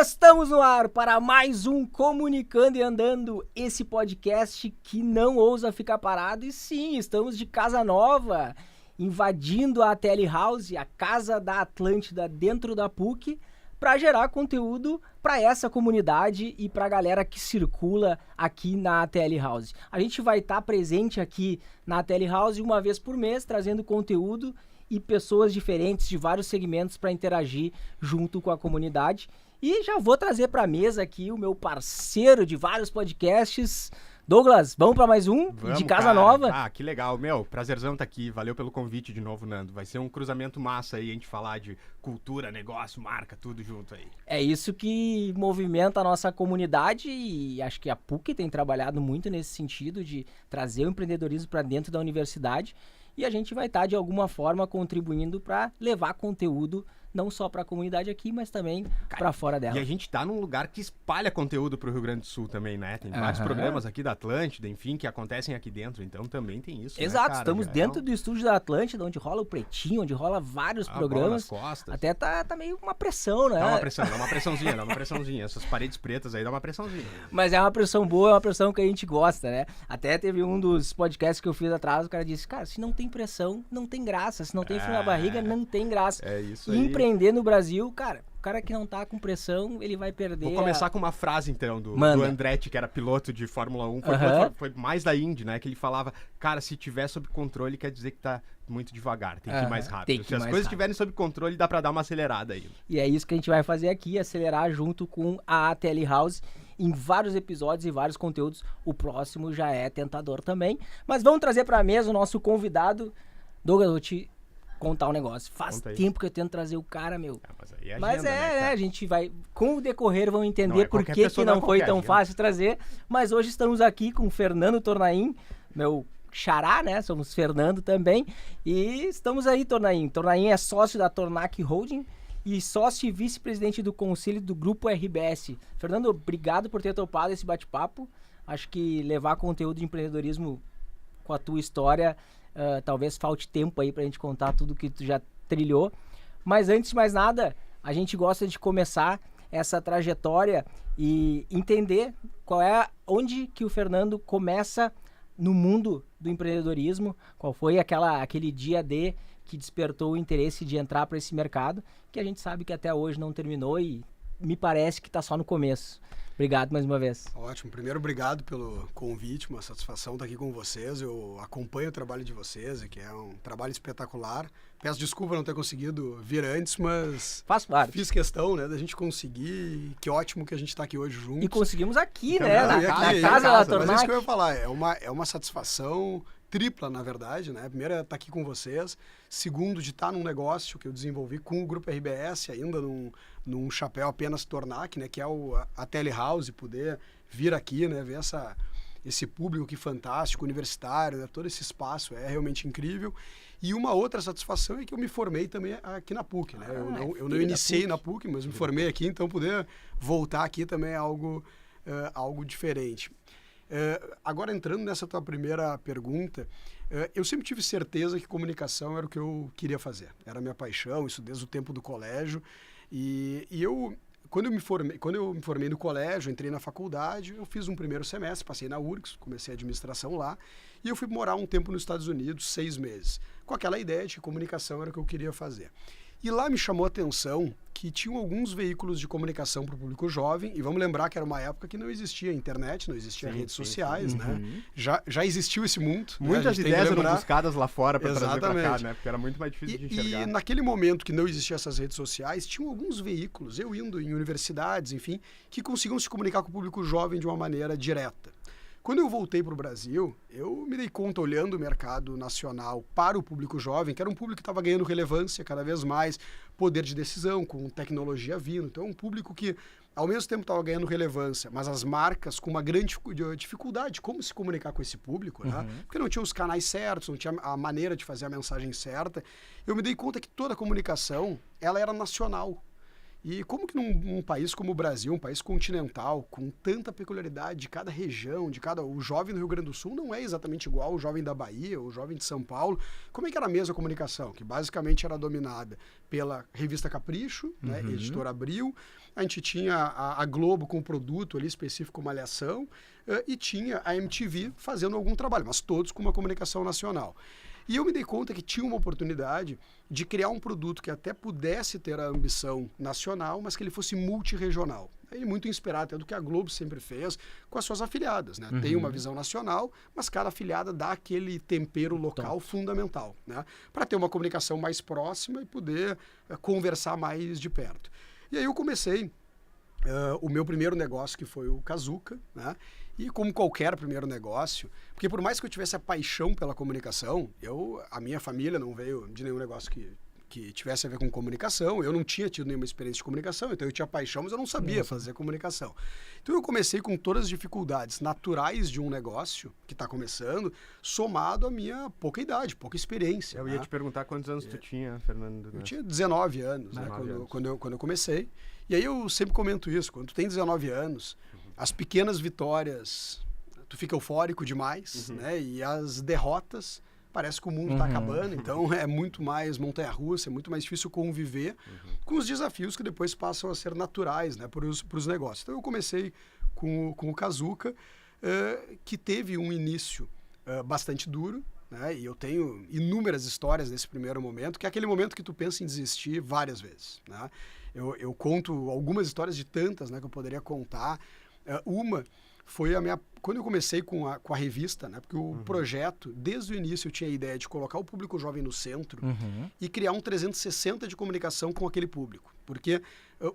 Estamos no ar para mais um Comunicando e Andando, esse podcast que não ousa ficar parado. E sim, estamos de casa nova, invadindo a Telehouse, a casa da Atlântida dentro da PUC, para gerar conteúdo para essa comunidade e para a galera que circula aqui na Telehouse. A gente vai estar presente aqui na Telehouse uma vez por mês, trazendo conteúdo e pessoas diferentes de vários segmentos para interagir junto com a comunidade. E já vou trazer para a mesa aqui o meu parceiro de vários podcasts, Douglas. Vamos para mais um? Vamos, de casa cara. nova. Ah, que legal. Meu, prazerzão estar aqui. Valeu pelo convite de novo, Nando. Vai ser um cruzamento massa aí, a gente falar de cultura, negócio, marca, tudo junto aí. É isso que movimenta a nossa comunidade e acho que a PUC tem trabalhado muito nesse sentido de trazer o empreendedorismo para dentro da universidade e a gente vai estar de alguma forma contribuindo para levar conteúdo não só para a comunidade aqui, mas também para fora dela. E a gente tá num lugar que espalha conteúdo pro Rio Grande do Sul também, né? Tem vários programas aqui da Atlântida, enfim, que acontecem aqui dentro, então também tem isso. Exato, né, cara? estamos dentro do estúdio da Atlântida, onde rola o Pretinho, onde rola vários programas. Bola nas costas. Até tá meio uma pressão, né? Dá uma pressãozinha. Essas paredes pretas aí dá uma pressãozinha. Mas é uma pressão boa, é uma pressão que a gente gosta, né? Até teve um dos podcasts que eu fiz atrás, o cara disse, cara, se não tem pressão, não tem graça. Se não tem frio na barriga, não tem graça. É isso e aí. Empreender no Brasil, cara, o cara que não tá com pressão, ele vai perder. Vou começar com uma frase, então, do Andretti, que era piloto de Fórmula 1. Foi mais da Indy, né? Que ele falava, cara, se tiver sob controle, quer dizer que tá muito devagar, tem que ir mais rápido. Se as coisas estiverem sob controle, dá pra dar uma acelerada aí. E é isso que a gente vai fazer aqui, acelerar junto com a Telehouse em vários episódios e vários conteúdos. O próximo já é tentador também. Mas vamos trazer pra mesa o nosso convidado. Douglas, eu vou te contar um negócio. Faz tempo que eu tento trazer o cara, meu. Mas né, a gente vai, com o decorrer, vão entender por que não foi tão fácil trazer. Mas hoje estamos aqui com o Fernando Tornaim, meu xará, né? Somos Fernando também. E estamos aí, Tornaim. Tornaim é sócio da Tornac Holding e sócio e vice-presidente do conselho do Grupo RBS. Fernando, obrigado por ter topado esse bate-papo. Acho que levar conteúdo de empreendedorismo com a tua história, talvez falte tempo aí pra gente contar tudo que tu já trilhou. Mas antes de mais nada, a gente gosta de começar essa trajetória e entender onde que o Fernando começa no mundo do empreendedorismo, qual foi aquele dia D que despertou o interesse de entrar para esse mercado, que a gente sabe que até hoje não terminou e me parece que tá só no começo. Obrigado mais uma vez. Ótimo. Primeiro, obrigado pelo convite, uma satisfação estar aqui com vocês. Eu acompanho o trabalho de vocês, que é um trabalho espetacular. Peço desculpa não ter conseguido vir antes, mas fiz questão, né, da gente conseguir. Que ótimo que a gente está aqui hoje juntos. E conseguimos aqui, então, né, na casa da Tornac. Mas é isso que eu ia falar, é uma satisfação tripla, na verdade, né? Primeiro é estar aqui com vocês. Segundo, de estar num negócio que eu desenvolvi com o Grupo RBS, ainda num chapéu apenas Tornac, né? Que é a Telehouse, poder vir aqui, né? Ver esse público que fantástico, universitário, né? Todo esse espaço é realmente incrível. E uma outra satisfação é que eu me formei também aqui na PUC, né? Eu não iniciei na PUC, mas me formei aqui, então poder voltar aqui também é algo diferente. Agora, entrando nessa tua primeira pergunta, eu sempre tive certeza que comunicação era o que eu queria fazer. Era a minha paixão, isso desde o tempo do colégio. E quando eu me formei no colégio, entrei na faculdade, eu fiz um primeiro semestre, passei na URGS, comecei a administração lá, e eu fui morar um tempo nos Estados Unidos, 6 meses, com aquela ideia de que comunicação era o que eu queria fazer. E lá me chamou a atenção que tinham alguns veículos de comunicação para o público jovem, e vamos lembrar que era uma época que não existia internet, não existia redes sociais, né? Já existiu esse mundo. Muitas ideias eram buscadas lá fora para trazer para cá, né? Porque era muito mais difícil de enxergar. E naquele momento que não existiam essas redes sociais, tinham alguns veículos, eu indo em universidades, enfim, que conseguiam se comunicar com o público jovem de uma maneira direta. Quando eu voltei para o Brasil, eu me dei conta, olhando o mercado nacional para o público jovem, que era um público que estava ganhando relevância cada vez mais, poder de decisão, com tecnologia vindo. Então, um público que, ao mesmo tempo, estava ganhando relevância, mas as marcas com uma grande dificuldade de como se comunicar com esse público, né? Porque não tinha os canais certos, não tinha a maneira de fazer a mensagem certa. Eu me dei conta que toda a comunicação, ela era nacional. E como que num país como o Brasil, um país continental, com tanta peculiaridade de cada região, o jovem no Rio Grande do Sul não é exatamente igual ao jovem da Bahia, o jovem de São Paulo. Como é que era a mesma comunicação? Que basicamente era dominada pela revista Capricho, né, Editora Abril. A gente tinha a Globo com o produto ali específico, Malhação, e tinha a MTV fazendo algum trabalho, mas todos com uma comunicação nacional. E eu me dei conta que tinha uma oportunidade de criar um produto que até pudesse ter a ambição nacional, mas que ele fosse multirregional. Ele muito inspirado até do que a Globo sempre fez com as suas afiliadas, né? Tem uma visão nacional, mas cada afiliada dá aquele tempero local fundamental, né? Para ter uma comunicação mais próxima e poder conversar mais de perto. E aí eu comecei o meu primeiro negócio, que foi o Kazuca, né? E como qualquer primeiro negócio, porque por mais que eu tivesse a paixão pela comunicação, a minha família não veio de nenhum negócio que tivesse a ver com comunicação, eu não tinha tido nenhuma experiência de comunicação, então eu tinha paixão, mas eu não sabia fazer comunicação. Então eu comecei com todas as dificuldades naturais de um negócio que está começando, somado à minha pouca idade, pouca experiência. Eu ia te perguntar quantos anos tu tinha, Fernando. Eu tinha 19 anos, né, quando eu comecei. E aí eu sempre comento isso, quando tu tem 19 anos, as pequenas vitórias, tu fica eufórico demais, né? E as derrotas, parece que o mundo está acabando, então é muito mais montanha-russa, é muito mais difícil conviver com os desafios que depois passam a ser naturais, né, para os negócios. Então eu comecei com o Kazuca, que teve um início bastante duro, né? E eu tenho inúmeras histórias nesse primeiro momento, que é aquele momento que tu pensa em desistir várias vezes, né? Eu conto algumas histórias de tantas, né, que eu poderia contar. Uma foi quando eu comecei com a revista, né? Porque o projeto, desde o início, eu tinha a ideia de colocar o público jovem no centro e criar um 360 de comunicação com aquele público. Porque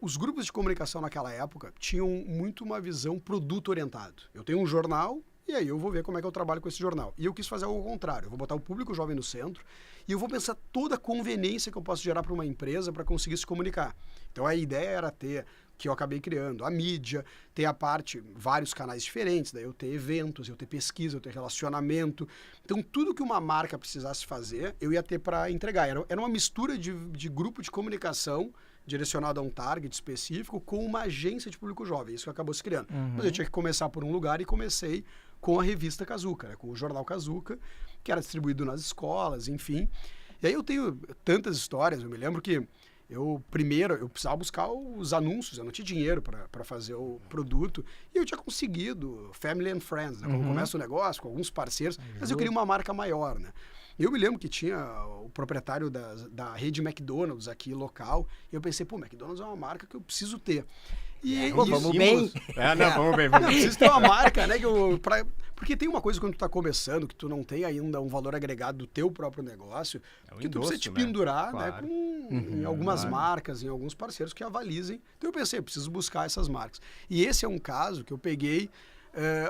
os grupos de comunicação naquela época tinham muito uma visão produto-orientado. Eu tenho um jornal e aí eu vou ver como é que eu trabalho com esse jornal. E eu quis fazer algo ao contrário. Eu vou botar o público jovem no centro e eu vou pensar toda a conveniência que eu posso gerar para uma empresa para conseguir se comunicar. Então a ideia era ter, que eu acabei criando, a mídia, ter a parte, vários canais diferentes, daí eu ter eventos, eu ter pesquisa, eu ter relacionamento. Então tudo que uma marca precisasse fazer, eu ia ter para entregar. Era uma mistura de grupo de comunicação direcionado a um target específico com uma agência de público jovem. Isso que acabou se criando. Mas eu tinha que começar por um lugar e comecei com a revista Kazuca, né? Com o jornal Kazuca, que era distribuído nas escolas, enfim. E aí eu tenho tantas histórias. Eu me lembro que eu precisava buscar os anúncios, eu não tinha dinheiro para fazer o produto, e eu tinha conseguido Family and Friends, né? Quando começa o negócio, com alguns parceiros, mas eu queria uma marca maior, né? Eu me lembro que tinha o proprietário da rede McDonald's aqui, local, e eu pensei, McDonald's é uma marca que eu preciso ter. Vamos bem. Vamos bem. Não, preciso ter uma marca, né? Porque tem uma coisa quando tu tá começando, que tu não tem ainda um valor agregado do teu próprio negócio, que tu precisa te pendurar, né? Em algumas marcas, em alguns parceiros que avalizem. Então eu pensei, eu preciso buscar essas marcas. E esse é um caso que eu peguei,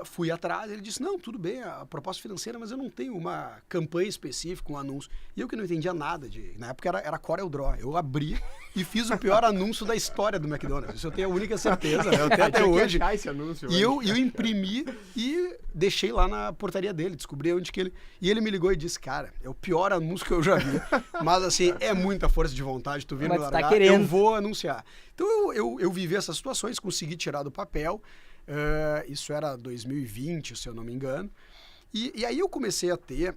fui atrás, ele disse, não, tudo bem, a proposta financeira, mas eu não tenho uma campanha específica, um anúncio. E eu que não entendia nada na época era Corel Draw. Eu abri e fiz o pior anúncio da história do McDonald's. Isso eu tenho a única certeza, né? Eu tenho até hoje. Esse anúncio, e eu imprimi e deixei lá na portaria dele, descobri onde que ele... E ele me ligou e disse, cara, é o pior anúncio que eu já vi. Mas assim, é muita força de vontade, tu vir me largar, tá querendo. Eu vou anunciar. Então eu vivi essas situações, consegui tirar do papel. Isso era 2020, se eu não me engano. E aí eu comecei a ter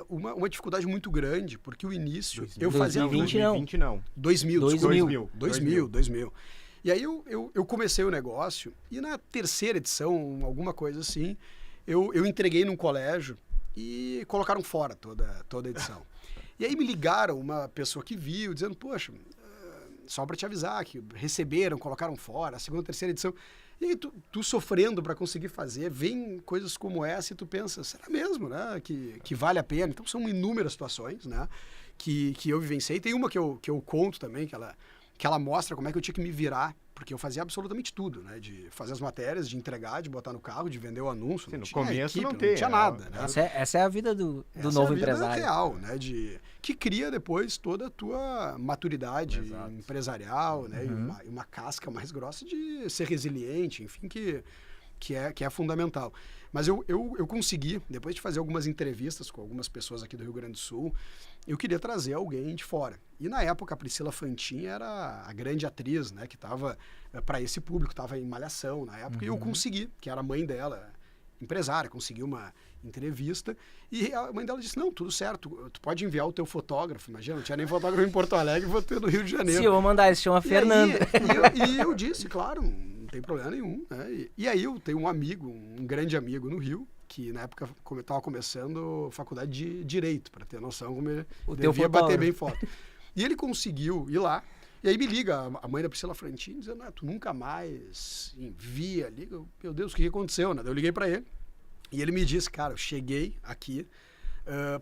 uma dificuldade muito grande, porque o início... eu fazia 2020 não. 2000. E aí eu comecei o negócio, e na terceira edição, alguma coisa assim, eu entreguei num colégio e colocaram fora toda a edição. E aí me ligaram uma pessoa que viu, dizendo, poxa, só para te avisar que receberam, colocaram fora, a segunda, terceira edição... E aí tu sofrendo para conseguir fazer, vem coisas como essa e tu pensa, será mesmo, né? Que vale a pena? Então são inúmeras situações, né? Que eu vivenciei. Tem uma que eu conto também, que ela mostra como é que eu tinha que me virar, porque eu fazia absolutamente tudo, né? De fazer as matérias, de entregar, de botar no carro, de vender o anúncio. Sim, no começo equipe, não tinha nada. Né? Essa é a vida do novo empresário. Real, né? Que cria depois toda a tua maturidade empresarial, né? E uma casca mais grossa de ser resiliente, enfim, que que é fundamental. Mas eu consegui, depois de fazer algumas entrevistas com algumas pessoas aqui do Rio Grande do Sul, eu queria trazer alguém de fora. E na época a Priscila Fantin era a grande atriz, né, que estava para esse público, estava em Malhação na época, e eu consegui, que era a mãe dela, empresária, consegui uma entrevista, e a mãe dela disse, não, tudo certo, tu pode enviar o teu fotógrafo, imagina, não tinha nem fotógrafo em Porto Alegre, vou ter no Rio de Janeiro. Sim, eu vou mandar, ele se chama Fernando. E eu disse, claro, não tem problema nenhum, né? E aí eu tenho um amigo, um grande amigo no Rio, que na época estava começando faculdade de Direito, para ter noção como ele devia bater bem foto. E ele conseguiu ir lá, e aí me liga a mãe da Priscila Fantin, dizendo, tu nunca mais envia, liga, meu Deus, o que aconteceu, né? Eu liguei para ele, e ele me disse, cara, eu cheguei aqui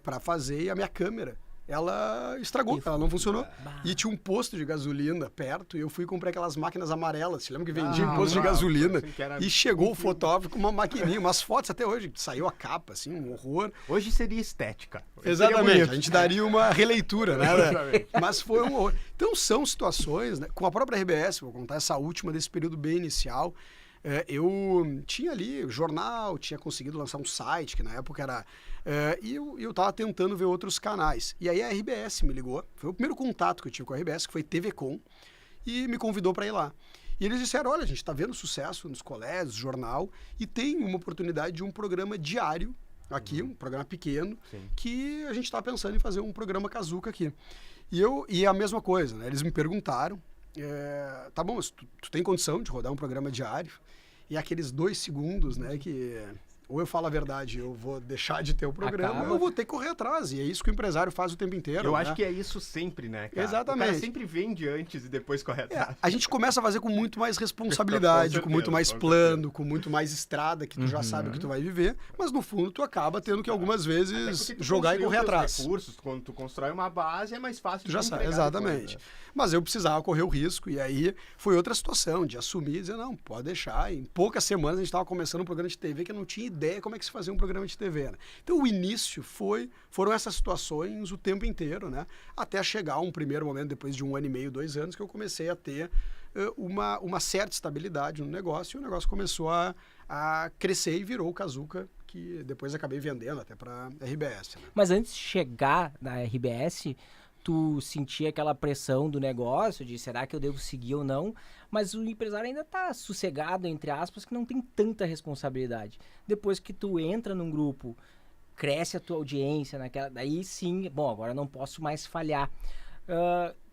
para fazer e a minha câmera, ela estragou, ela não funcionou. E tinha um posto de gasolina perto e eu fui comprar aquelas máquinas amarelas. Você lembra que vendia em posto de gasolina? E chegou o fotógrafo com uma maquininha, umas fotos até hoje. Saiu a capa, assim, um horror. Hoje seria estética. Exatamente, a gente daria uma releitura, né? Mas foi um horror. Então são situações, né? Com a própria RBS, vou contar essa última desse período bem inicial, eu tinha ali o jornal, tinha conseguido lançar um site, que na época era... e eu estava tentando ver outros canais. E aí a RBS me ligou, foi o primeiro contato que eu tive com a RBS, que foi TV Com, e me convidou para ir lá. E eles disseram, olha, a gente está vendo sucesso nos colégios, jornal, e tem uma oportunidade de um programa diário aqui, um programa pequeno, que a gente está pensando em fazer um programa Kazuca aqui. E a mesma coisa, né? Eles me perguntaram, tá bom, mas tu tem condição de rodar um programa diário? E aqueles 2 segundos, né, que ou eu falo a verdade, eu vou deixar de ter o programa, ou eu vou ter que correr atrás. E é isso que o empresário faz o tempo inteiro. Eu acho que é isso sempre, né, cara? Exatamente. O cara sempre vende antes e depois corre atrás. A gente começa a fazer com muito mais responsabilidade, com muito mais plano, com muito mais estrada, que tu já sabe o que tu vai viver, mas no fundo tu acaba tendo que algumas vezes jogar e correr atrás. Recursos, quando tu constrói uma base, é mais fácil tu já sabe, exatamente. Mas eu precisava correr o risco, e aí foi outra situação, de assumir e dizer, não, pode deixar. Em poucas semanas a gente estava começando um programa de TV que eu não tinha ideia como é que se fazia um programa de TV, né? Então o início foram essas situações o tempo inteiro, né? Até chegar a um primeiro momento, depois de 1 ano e meio, 2 anos, que eu comecei a ter uma certa estabilidade no negócio, e o negócio começou a crescer e virou o Kazuca, que depois acabei vendendo até para a RBS. Né? Mas antes de chegar na RBS, tu sentia aquela pressão do negócio, de será que eu devo seguir ou não, mas o empresário ainda tá sossegado, entre aspas, que não tem tanta responsabilidade. Depois que tu entra num grupo, cresce a tua audiência, daí sim, bom, agora não posso mais falhar.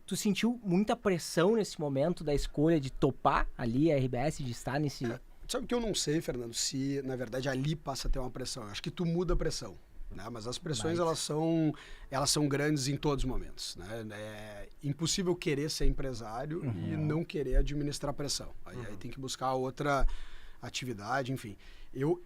Tu sentiu muita pressão nesse momento da escolha de topar ali a RBS, de estar nesse... Sabe que eu não sei, Fernando, se na verdade ali passa a ter uma pressão. Eu acho que tu muda a pressão. Né? Mas as pressões, elas são grandes em todos os momentos. Né? É impossível querer ser empresário e não querer administrar pressão. Aí tem que buscar outra atividade, enfim. Eu,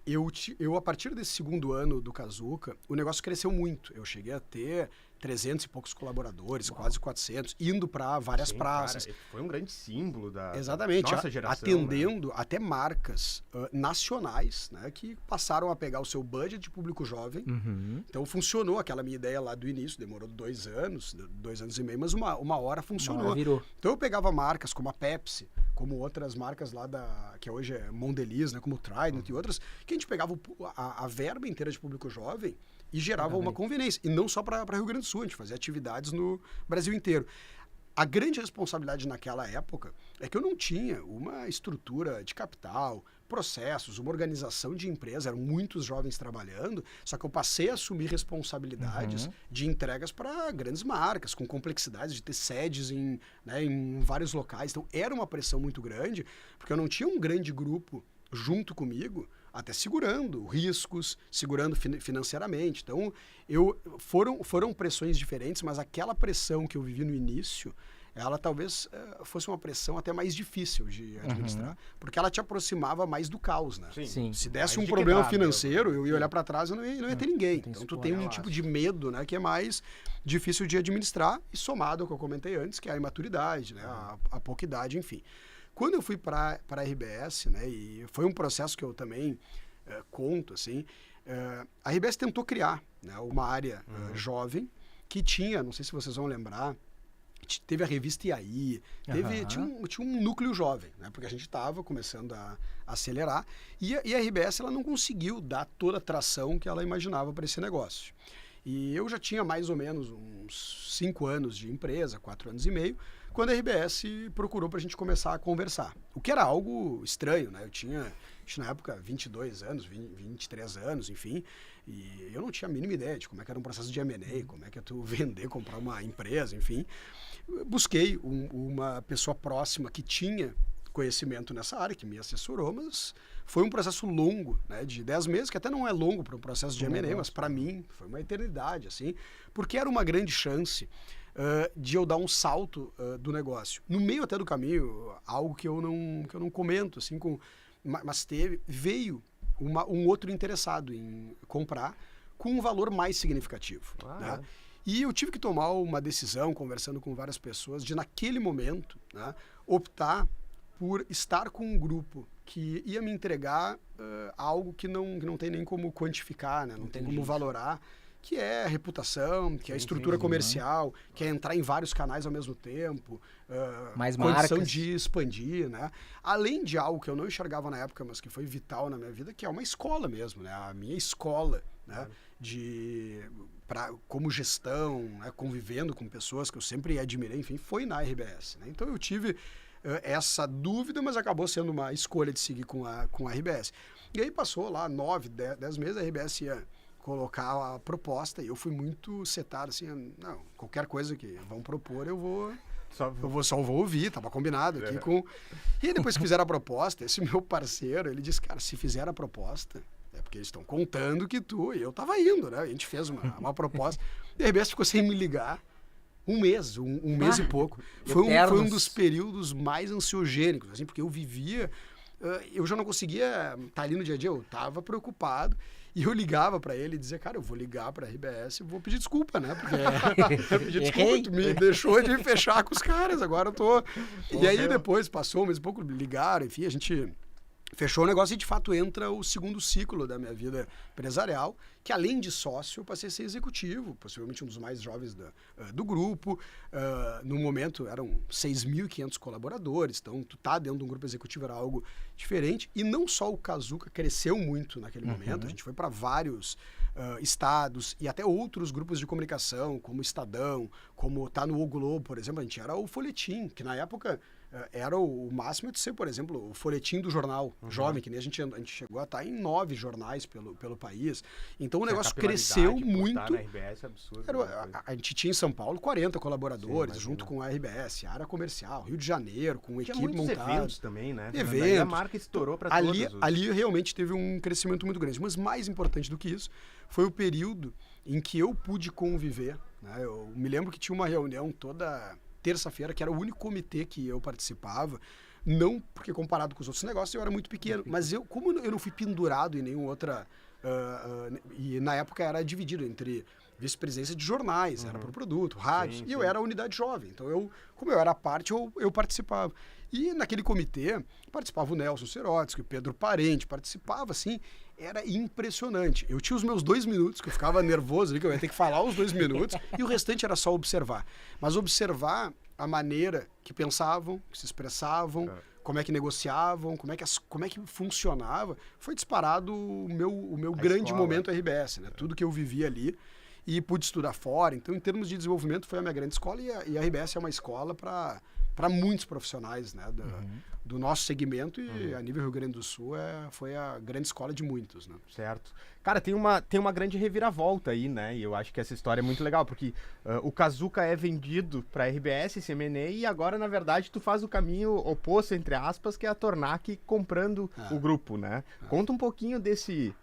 a partir desse 2º ano do Kazuca, o negócio cresceu muito. Eu cheguei a ter 300 e poucos colaboradores, quase 400, indo para várias praças. Cara, foi um grande símbolo da nossa geração. Atendendo, né? Até marcas nacionais, né, que passaram a pegar o seu budget de público jovem. Então funcionou aquela minha ideia lá do início, demorou 2 anos, 2 anos e meio, mas uma hora funcionou. Virou. Então eu pegava marcas como a Pepsi, como outras marcas lá que hoje é Mondelez, né, como o Trident e outras, que a gente pegava a verba inteira de público jovem e gerava uma conveniência. E não só para Rio Grande do Sul, a gente fazia atividades no Brasil inteiro. A grande responsabilidade naquela época é que eu não tinha uma estrutura de capital, processos, uma organização de empresa, eram muitos jovens trabalhando, só que eu passei a assumir responsabilidades de entregas para grandes marcas, com complexidades de ter sedes em vários locais. Então era uma pressão muito grande, porque eu não tinha um grande grupo junto comigo, até segurando riscos, segurando financeiramente. Então, foram pressões diferentes, mas aquela pressão que eu vivi no início, ela talvez fosse uma pressão até mais difícil de administrar, porque ela te aproximava mais do caos, né? Sim. Se desse um problema financeiro, eu ia olhar para trás e não ia ter ninguém. Então, tu tem um tipo de medo, né, que é mais difícil de administrar, e somado ao que eu comentei antes, que é a imaturidade, né, a pouca idade, enfim. Quando eu fui para a RBS, né, e foi um processo que eu também conto, assim, a RBS tentou criar, né, uma área jovem que tinha, não sei se vocês vão lembrar, teve a revista IAI, tinha um núcleo jovem, né? Porque a gente estava começando a acelerar, e a RBS ela não conseguiu dar toda a tração que ela imaginava para esse negócio. E eu já tinha mais ou menos uns 5 anos de empresa, 4 anos e meio, quando a RBS procurou para a gente começar a conversar. O que era algo estranho, né? Eu tinha na época 22 anos, 23 anos, enfim, e eu não tinha a mínima ideia de como é que era um processo de M&A, como é que é tu vender, comprar uma empresa, enfim. Busquei uma pessoa próxima que tinha conhecimento nessa área, que me assessorou, mas foi um processo longo, né, de 10 meses, que até não é longo para um processo de M&A, mas para mim foi uma eternidade, assim, porque era uma grande chance de eu dar um salto do negócio. No meio até do caminho, algo que eu não comento, assim, mas veio um outro interessado em comprar com um valor mais significativo, né? E eu tive que tomar uma decisão, conversando com várias pessoas, de naquele momento, né, optar por estar com um grupo que ia me entregar algo que não tem nem como quantificar, né? Não tem como valorar, que é a reputação, que é a estrutura comercial, que é entrar em vários canais ao mesmo tempo, mais condição marcas de expandir, né? Além de algo que eu não enxergava na época, mas que foi vital na minha vida, que é uma escola mesmo, né? A minha escola, né? Como gestão, né? Convivendo com pessoas que eu sempre admirei, enfim, foi na RBS, né? Então eu tive essa dúvida, mas acabou sendo uma escolha de seguir com a RBS. E aí passou lá 9, 10 meses, a RBS ia colocar a proposta e eu fui muito setado, assim, não, qualquer coisa que vão propor eu só vou ouvir, tava combinado aqui com... E aí depois que fizeram a proposta, esse meu parceiro, ele disse, cara, se fizer a proposta, é porque eles estão contando que e eu tava indo, né? A gente fez uma proposta, e a RBS ficou sem me ligar um mês e pouco. Foi um dos períodos mais ansiogênicos, assim, porque eu vivia... eu já não conseguia estar ali no dia a dia, eu tava preocupado. E eu ligava pra ele e dizia, cara, eu vou ligar pra RBS e vou pedir desculpa, né? Porque eu pedi desculpa, tu me deixou de fechar com os caras, agora eu tô... E aí depois, passou um mês e pouco, ligaram, enfim, a gente fechou o negócio e de fato entra o segundo ciclo da minha vida empresarial, que além de sócio, eu passei a ser executivo, possivelmente um dos mais jovens do grupo. No momento eram 6.500 colaboradores, então tu tá dentro de um grupo executivo era algo diferente. E não só o Kazuca cresceu muito naquele momento, a gente foi para vários estados e até outros grupos de comunicação, como Estadão, como tá no O Globo, por exemplo, a gente era o Folhetim, que na época... era o máximo de ser, por exemplo, o folhetim do jornal jovem, que nem a gente chegou a estar em 9 jornais pelo país. Então o negócio cresceu muito. Na RBS é absurdo. A gente tinha em São Paulo 40 colaboradores, junto com a RBS, área comercial, Rio de Janeiro, com equipe montada. Eventos também, né? Eventos. A marca estourou para todos. Ali realmente teve um crescimento muito grande. Mas mais importante do que isso, foi o período em que eu pude conviver, né? Eu me lembro que tinha uma reunião toda... terça-feira, que era o único comitê que eu participava, não porque comparado com os outros negócios eu era muito pequeno, mas como eu não fui pendurado em nenhuma outra... e na época era dividido entre vice-presidência de jornais, era para o produto, rádios, e eu era a unidade jovem, então como eu era parte, eu participava. E naquele comitê participava o Nelson Serotsky, o Pedro Parente, participava assim, era impressionante. Eu tinha os meus 2 minutos, que eu ficava nervoso ali, que eu ia ter que falar os 2 minutos, e o restante era só observar. Mas observar a maneira que pensavam, que se expressavam, como é que negociavam, como é que funcionava, foi disparado o meu grande momento RBS, né? Tudo que eu vivi ali e pude estudar fora. Então, em termos de desenvolvimento, foi a minha grande escola e a RBS é uma escola para muitos profissionais, né, do nosso segmento e a nível Rio Grande do Sul foi a grande escola de muitos, né? Certo. Cara, tem uma grande reviravolta aí, né? E eu acho que essa história é muito legal, porque o Kazuca é vendido para RBS, esse M&A, e agora, na verdade, tu faz o caminho oposto, entre aspas, que é a Tornac comprando o grupo, né? Conta um pouquinho desse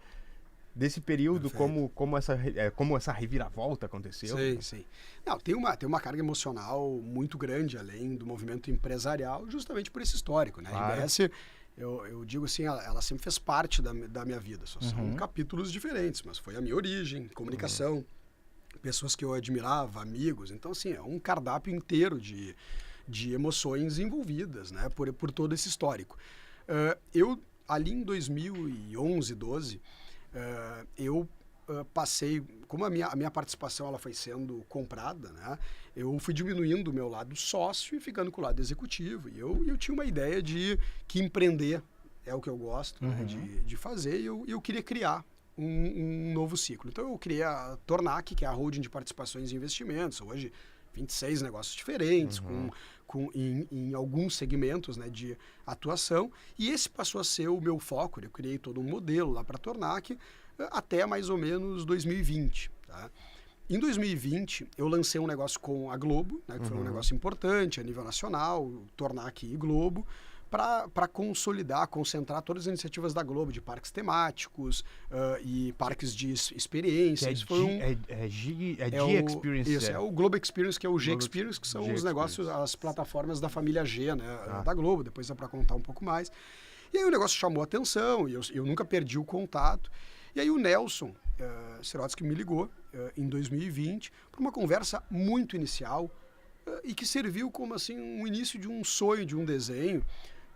período, como essa reviravolta aconteceu. Sim. Não, tem uma carga emocional muito grande, além do movimento empresarial, justamente por esse histórico, né? Claro. A RBS, eu digo assim, ela sempre fez parte da minha vida, só são capítulos diferentes, mas foi a minha origem, comunicação, pessoas que eu admirava, amigos, então assim, é um cardápio inteiro de emoções envolvidas, né? Por todo esse histórico. Eu, ali em 2011, 12, eu passei, como a minha participação ela foi sendo comprada, né? Eu fui diminuindo o meu lado sócio e ficando com o lado executivo. E eu tinha uma ideia de que empreender é o que eu gosto, né, de fazer, e eu queria criar um novo ciclo. Então eu criei a Tornac, que é a holding de participações e investimentos. Hoje, 26 negócios diferentes, em alguns segmentos, né, de atuação. E esse passou a ser o meu foco. Eu criei todo um modelo lá para a Tornac até mais ou menos 2020. Tá? Em 2020, eu lancei um negócio com a Globo, né, que foi um negócio importante a nível nacional, Tornac e Globo, para consolidar, concentrar todas as iniciativas da Globo, de parques temáticos e parques de experiências. G-Experience. Isso, é o Globo Experience, que é o G-Experience, que são os negócios, as plataformas da família G, né, da Globo, depois dá para contar um pouco mais. E aí o negócio chamou a atenção, e eu nunca perdi o contato. E aí o Nelson Sirotsky me ligou em 2020 para uma conversa muito inicial e que serviu como assim um início de um sonho, de um desenho,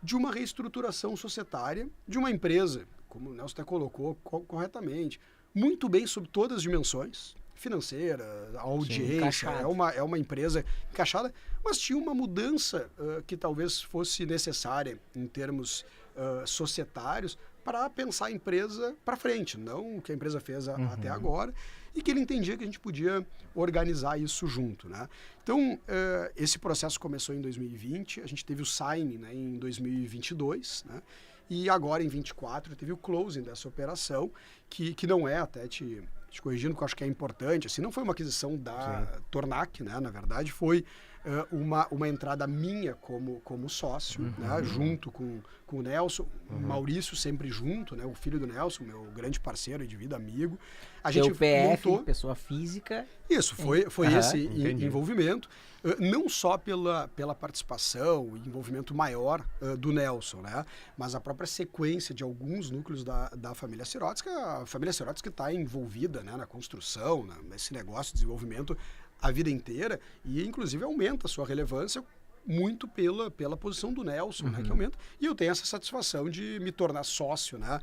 de uma reestruturação societária de uma empresa, como o Nelson até colocou corretamente, muito bem sob todas as dimensões, financeira, a audiência, é uma empresa encaixada, mas tinha uma mudança que talvez fosse necessária em termos societários para pensar a empresa para frente, não o que a empresa fez até agora, e que ele entendia que a gente podia organizar isso junto, né? Então, esse processo começou em 2020, a gente teve o signing, né, em 2022, né? E agora, em 2024, teve o closing dessa operação, que não é, até te corrigindo, que eu acho que é importante, assim, não foi uma aquisição da Tornac, né? Na verdade, foi uma entrada minha como sócio, né? Junto com o Nelson, o Maurício sempre junto, né? O filho do Nelson, meu grande parceiro de vida, amigo. A gente PF, montou... pessoa física. Isso, foi esse envolvimento, não só pela participação e envolvimento maior do Nelson, né? Mas a própria sequência de alguns núcleos da família Sirotsky, a família Sirotsky está envolvida, né, na construção, nesse negócio de desenvolvimento a vida inteira, e inclusive aumenta a sua relevância muito pela posição do Nelson, né, que aumenta, e eu tenho essa satisfação de me tornar sócio, né,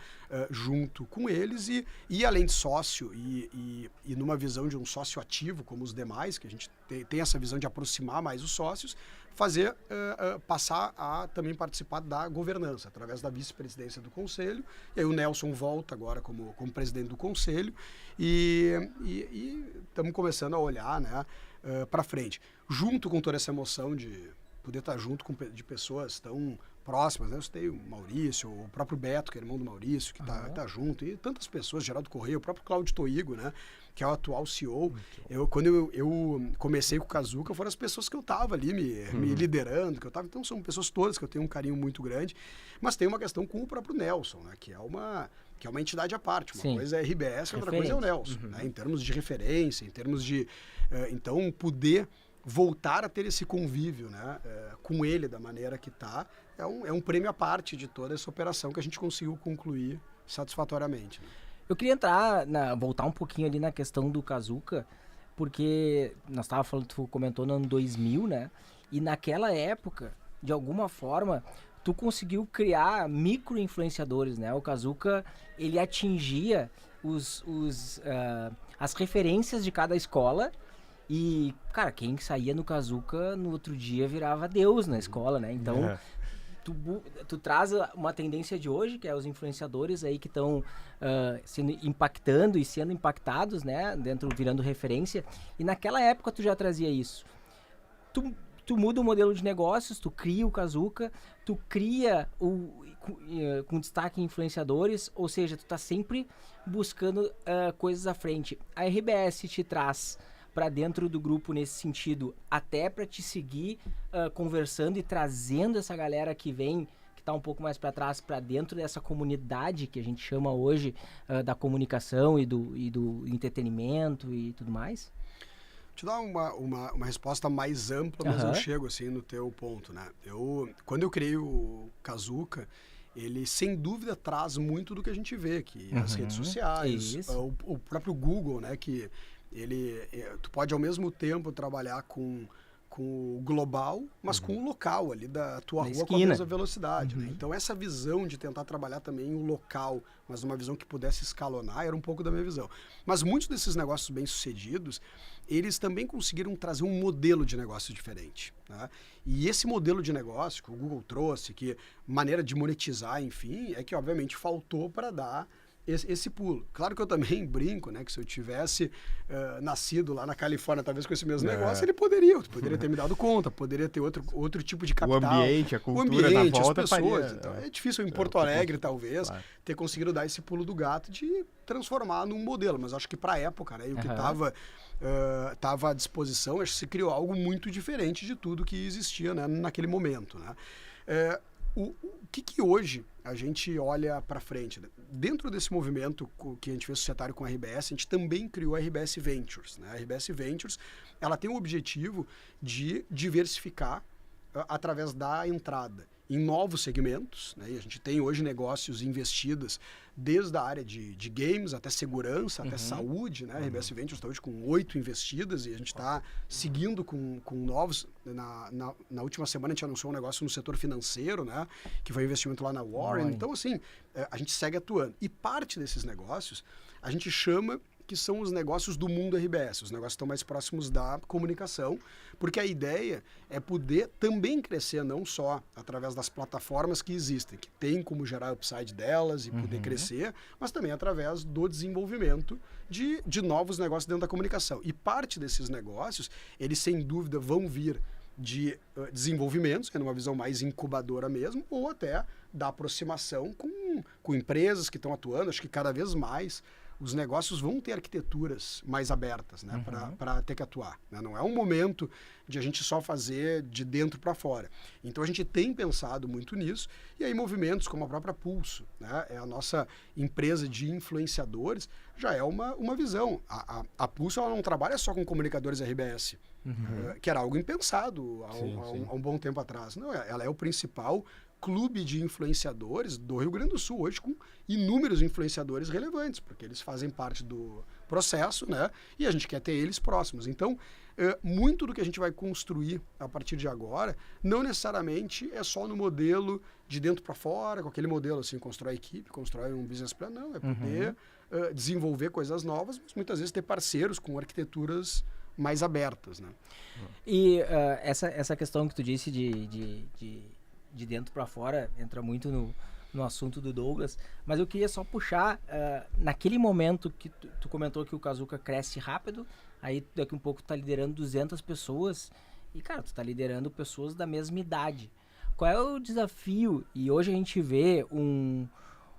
junto com eles, e além de sócio e numa visão de um sócio ativo como os demais, que a gente tem essa visão de aproximar mais os sócios, passar a também participar da governança, através da vice-presidência do Conselho, e aí o Nelson volta agora como presidente do Conselho, e estamos começando a olhar, né, para frente, junto com toda essa emoção de poder estar junto de pessoas tão próximas, né? Eu citei o Maurício, o próprio Beto, que é irmão do Maurício, que tá junto, e tantas pessoas, Geraldo Correia, o próprio Cláudio Toigo, né, que é o atual CEO. Quando eu comecei com o Kazuca, foram as pessoas que eu estava ali me liderando, então são pessoas todas que eu tenho um carinho muito grande, mas tem uma questão com o próprio Nelson, né, que é uma entidade à parte. Uma coisa é a RBS, outra coisa é o Nelson, né, em termos de referência, em termos de... então, poder voltar a ter esse convívio, né, com ele da maneira que está, é um prêmio à parte de toda essa operação que a gente conseguiu concluir satisfatoriamente. Né? Eu queria voltar um pouquinho ali na questão do Kazuca, porque nós estávamos falando, tu comentou no ano 2000, né? E naquela época, de alguma forma, tu conseguiu criar micro-influenciadores, né? O Kazuca, ele atingia as referências de cada escola. E, cara, quem saía no Kazuca no outro dia virava Deus na escola, né? Então, tu traz uma tendência de hoje, que é os influenciadores aí que estão impactando e sendo impactados, né? Virando referência. E naquela época tu já trazia isso. Tu muda o modelo de negócios, tu cria o Kazuca, tu cria com destaque em influenciadores, ou seja, tu tá sempre buscando coisas à frente. A RBS te traz para dentro do grupo nesse sentido, até para te seguir conversando e trazendo essa galera que está um pouco mais para trás, para dentro dessa comunidade que a gente chama hoje da comunicação e do entretenimento e tudo mais? Te dar uma resposta mais ampla, mas eu chego assim no teu ponto, né? Quando eu criei o Kazuca, ele sem dúvida traz muito do que a gente vê aqui, as redes sociais, o próprio Google, né, que tu pode ao mesmo tempo trabalhar com com o global, mas com o local ali da tua rua esquina. Com a mesma velocidade. Né? Então essa visão de tentar trabalhar também o local, mas uma visão que pudesse escalonar, era um pouco da minha visão. Mas muitos desses negócios bem-sucedidos, eles também conseguiram trazer um modelo de negócio diferente. Né? E esse modelo de negócio que o Google trouxe, que maneira de monetizar, enfim, é que obviamente faltou para dar esse pulo. Claro que eu também brinco, né? Que se eu tivesse nascido lá na Califórnia, talvez com esse mesmo negócio, ele poderia ter me dado conta, poderia ter outro tipo de capital. O ambiente, a cultura na volta, as pessoas. Então, é difícil em Porto Alegre, talvez, ter conseguido dar esse pulo do gato de transformar num modelo. Mas acho que para a época, né? E o que estava à disposição, acho que se criou algo muito diferente de tudo que existia, né, naquele momento, né? O que hoje a gente olha para frente? Dentro desse movimento que a gente fez societário com a RBS, a gente também criou a RBS Ventures. Né? A RBS Ventures, ela tem o objetivo de diversificar através da entrada em novos segmentos. Né? E a gente tem hoje negócios investidos desde a área de games até segurança, até saúde. Né? A RBS Ventures está hoje com 8 investidas e a gente está seguindo com novos. Na última semana a gente anunciou um negócio no setor financeiro, né? Que foi um investimento lá na Warren. Então, assim, a gente segue atuando. E parte desses negócios a gente chama que são os negócios do mundo RBS, os negócios que estão mais próximos da comunicação, porque a ideia é poder também crescer não só através das plataformas que existem, que tem como gerar upside delas e poder crescer, mas também através do desenvolvimento de novos negócios dentro da comunicação. E parte desses negócios, eles sem dúvida vão vir de desenvolvimentos, numa visão mais incubadora mesmo, ou até da aproximação com empresas que estão atuando. Acho que cada vez mais os negócios vão ter arquiteturas mais abertas, né, para ter que atuar. Né? Não é um momento de a gente só fazer de dentro para fora. Então a gente tem pensado muito nisso, e aí movimentos como a própria Pulso, né, é a nossa empresa de influenciadores, já é uma visão. A Pulso ela não trabalha só com comunicadores RBS, que era algo impensado há um bom tempo atrás. Não, ela é o principal clube de influenciadores do Rio Grande do Sul, hoje com inúmeros influenciadores relevantes, porque eles fazem parte do processo, né? E a gente quer ter eles próximos. Então, muito do que a gente vai construir a partir de agora, não necessariamente é só no modelo de dentro para fora, com aquele modelo assim, constrói equipe, constrói um business plan, não, é poder desenvolver coisas novas, mas muitas vezes ter parceiros com arquiteturas mais abertas, né? E essa questão que tu disse de dentro para fora entra muito no assunto do Douglas, mas eu queria só puxar naquele momento que tu comentou que o Kazuca cresce rápido, aí daqui um pouco tu tá liderando 200 pessoas e, cara, tu tá liderando pessoas da mesma idade. Qual é o desafio? E hoje a gente vê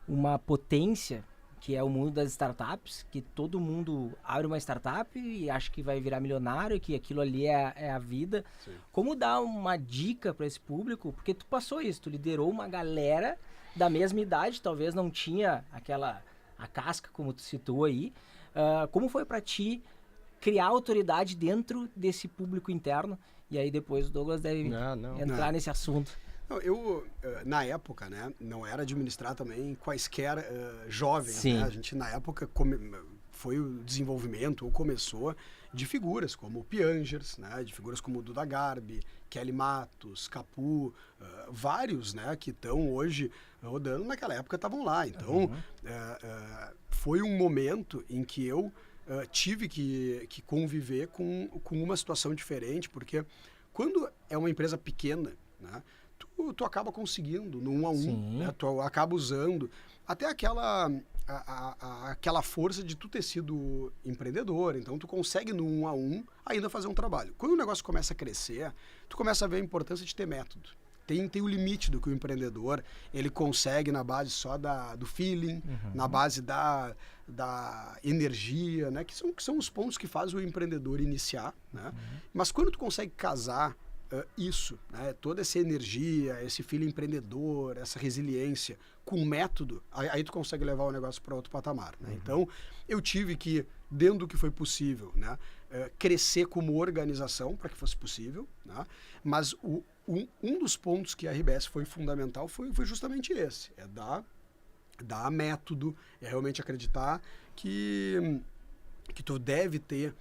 uma potência que é o mundo das startups, que todo mundo abre uma startup e acha que vai virar milionário, que aquilo ali é a vida. Sim. Como dar uma dica para esse público? Porque tu passou isso, tu liderou uma galera da mesma idade, talvez não tinha a casca, como tu citou aí. Como foi para ti criar autoridade dentro desse público interno? E aí depois o Douglas deve entrar nesse assunto. Eu, na época, né, não era administrar também quaisquer jovens. Né? A gente, na época, foi o desenvolvimento, ou começou, de figuras como o Piangers, né, de figuras como o Duda Garbi, Kelly Matos, Capu, vários, né, que estão hoje rodando, naquela época estavam lá. Então, foi um momento em que eu tive que conviver com uma situação diferente, porque quando é uma empresa pequena, né, tu acaba conseguindo no 1 a 1, né? Tu acaba usando até aquela força de tu ter sido empreendedor, então tu consegue no 1 a 1 ainda fazer um trabalho. Quando o negócio começa a crescer, tu começa a ver a importância de ter método. Tem o limite do que o empreendedor ele consegue na base só do feeling, na base da energia, né? que são os pontos que fazem o empreendedor iniciar. Né? Mas quando tu consegue casar isso, né? Toda essa energia, esse feeling empreendedor, essa resiliência com método, aí tu consegue levar o negócio para outro patamar. Né? Então, eu tive que, dentro do que foi possível, né, crescer como organização para que fosse possível, né? Mas um dos pontos que a RBS foi fundamental foi justamente esse, dar método, é realmente acreditar que tu deve ter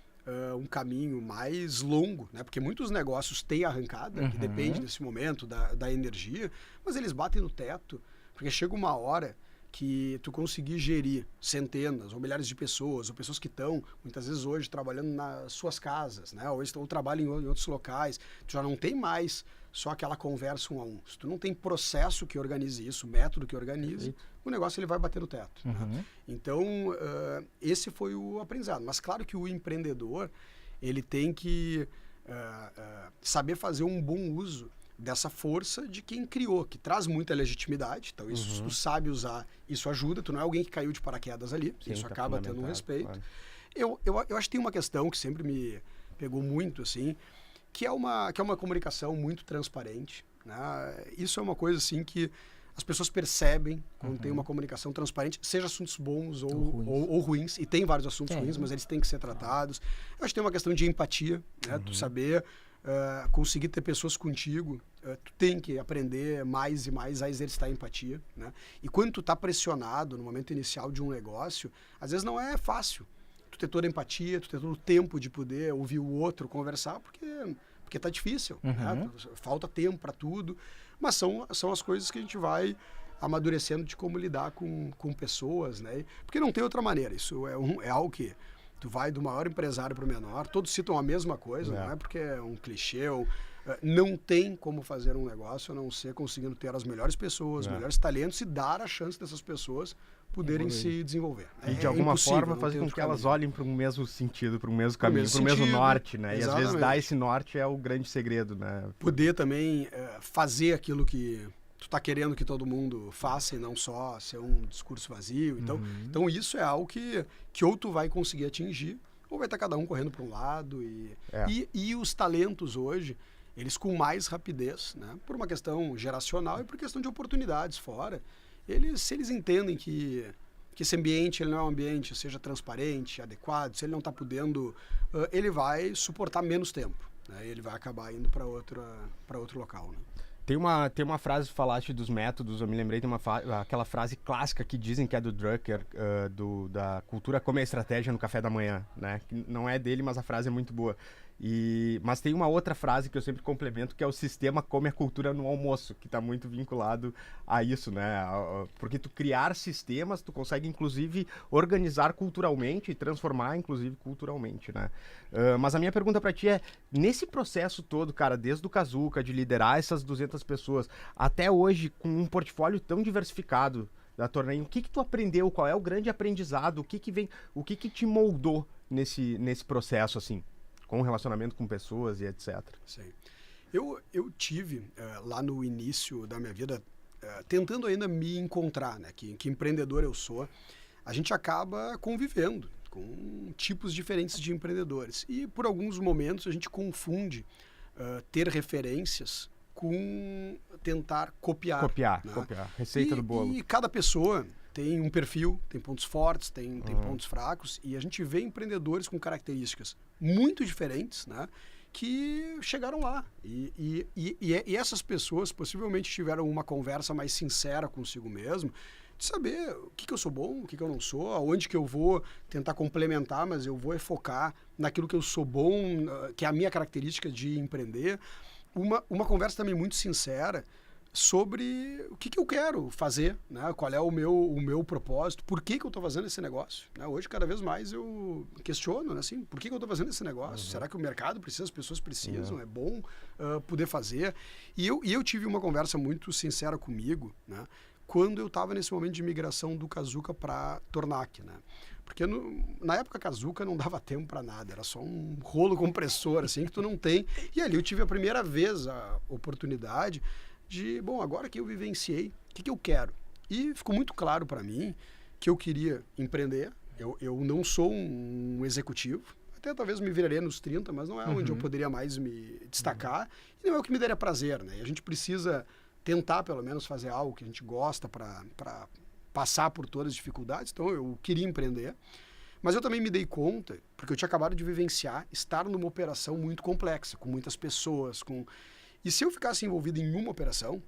um caminho mais longo, né? Porque muitos negócios têm arrancada, que depende desse momento, da energia, mas eles batem no teto, porque chega uma hora que tu conseguir gerir centenas ou milhares de pessoas, ou pessoas que estão, muitas vezes hoje, trabalhando nas suas casas, né? Ou trabalham em outros locais, tu já não tem mais só aquela conversa 1 a 1. Se tu não tem processo que organize isso, método que organize, o negócio ele vai bater no teto. Né? Então, esse foi o aprendizado. Mas claro que o empreendedor, ele tem que saber fazer um bom uso dessa força de quem criou, que traz muita legitimidade. Então, isso, se tu sabe usar, isso ajuda. Tu não é alguém que caiu de paraquedas ali. Sim, isso acaba tendo um respeito. Claro. Eu acho que tem uma questão que sempre me pegou muito, assim, que é uma comunicação muito transparente. Né? Isso é uma coisa, assim, que as pessoas percebem quando tem uma comunicação transparente, seja assuntos bons ou ruins. E tem vários assuntos ruins, mas eles têm que ser tratados. Eu acho que tem uma questão de empatia, né? Tu saber conseguir ter pessoas contigo, tu tem que aprender mais e mais a exercitar a empatia, né? E quando tu tá pressionado no momento inicial de um negócio, às vezes não é fácil tu ter toda a empatia, tu ter todo o tempo de poder ouvir o outro, conversar, porque tá difícil, né? Falta tempo para tudo, mas são as coisas que a gente vai amadurecendo de como lidar com pessoas, né? Porque não tem outra maneira, isso é algo que tu vai do maior empresário para o menor, todos citam a mesma coisa, não é porque é um clichê, não tem como fazer um negócio a não ser conseguindo ter as melhores pessoas, os melhores talentos e dar a chance dessas pessoas poderem se desenvolver. E de alguma forma fazer com que elas olhem para o mesmo sentido, para o mesmo caminho, para o mesmo norte, né? Exatamente. E às vezes dar esse norte é o grande segredo, né? Poder também fazer aquilo que tu tá querendo que todo mundo faça e não só ser um discurso vazio. Então isso é algo que ou tu vai conseguir atingir, ou vai estar cada um correndo para um lado. E os talentos hoje, eles com mais rapidez, né? Por uma questão geracional e por questão de oportunidades fora, se eles entendem que esse ambiente ele não é um ambiente, seja transparente, adequado, se ele não está podendo, ele vai suportar menos tempo, né? Ele vai acabar indo para outro local, né? Tem uma frase, falaste dos métodos, eu me lembrei de aquela frase clássica que dizem que é do Drucker, da cultura como a estratégia no café da manhã, né? Que não é dele, mas a frase é muito boa. Mas tem uma outra frase que eu sempre complemento, que é o sistema come a cultura no almoço, que está muito vinculado a isso, né? Porque tu criar sistemas, tu consegue inclusive organizar culturalmente e transformar inclusive culturalmente, né? Mas a minha pergunta para ti é, nesse processo todo, cara, desde o Kazuca, de liderar essas 200 pessoas, até hoje, com um portfólio tão diversificado da Tornaim, o que tu aprendeu? Qual é o grande aprendizado? O que te moldou nesse processo, assim? Com relacionamento com pessoas e etc. Sim. Eu tive, lá no início da minha vida, tentando ainda me encontrar, né? Que empreendedor eu sou, a gente acaba convivendo com tipos diferentes de empreendedores. E por alguns momentos a gente confunde ter referências com tentar copiar. Copiar. Receita do bolo. E cada pessoa tem um perfil, tem pontos fortes, tem pontos fracos, e a gente vê empreendedores com características muito diferentes, né, que chegaram lá. E essas pessoas possivelmente tiveram uma conversa mais sincera consigo mesmo, de saber o que eu sou bom, o que eu não sou, aonde que eu vou tentar complementar, mas eu vou focar naquilo que eu sou bom, que é a minha característica de empreender. Uma conversa também muito sincera sobre o que eu quero fazer, né? Qual é o meu propósito, por que eu estou fazendo esse negócio, né? Hoje, cada vez mais eu questiono, né? Assim, por que eu estou fazendo esse negócio? Será que o mercado precisa, as pessoas precisam? É bom poder fazer? E eu tive uma conversa muito sincera comigo, né? Quando eu estava nesse momento de migração do Kazuca para Tornac, né? Porque na época Kazuca não dava tempo para nada, era só um rolo compressor, assim, que tu não tem. E ali eu tive a primeira vez a oportunidade de, bom, agora que eu vivenciei, o que eu quero? E ficou muito claro para mim que eu queria empreender. Eu não sou um executivo, até talvez me viraria nos 30, mas não é onde eu poderia mais me destacar, e não é o que me daria prazer, né? E a gente precisa tentar, pelo menos, fazer algo que a gente gosta para passar por todas as dificuldades. Então, eu queria empreender, mas eu também me dei conta, porque eu tinha acabado de vivenciar, estar numa operação muito complexa, com muitas pessoas, E se eu ficasse envolvido em uma operação,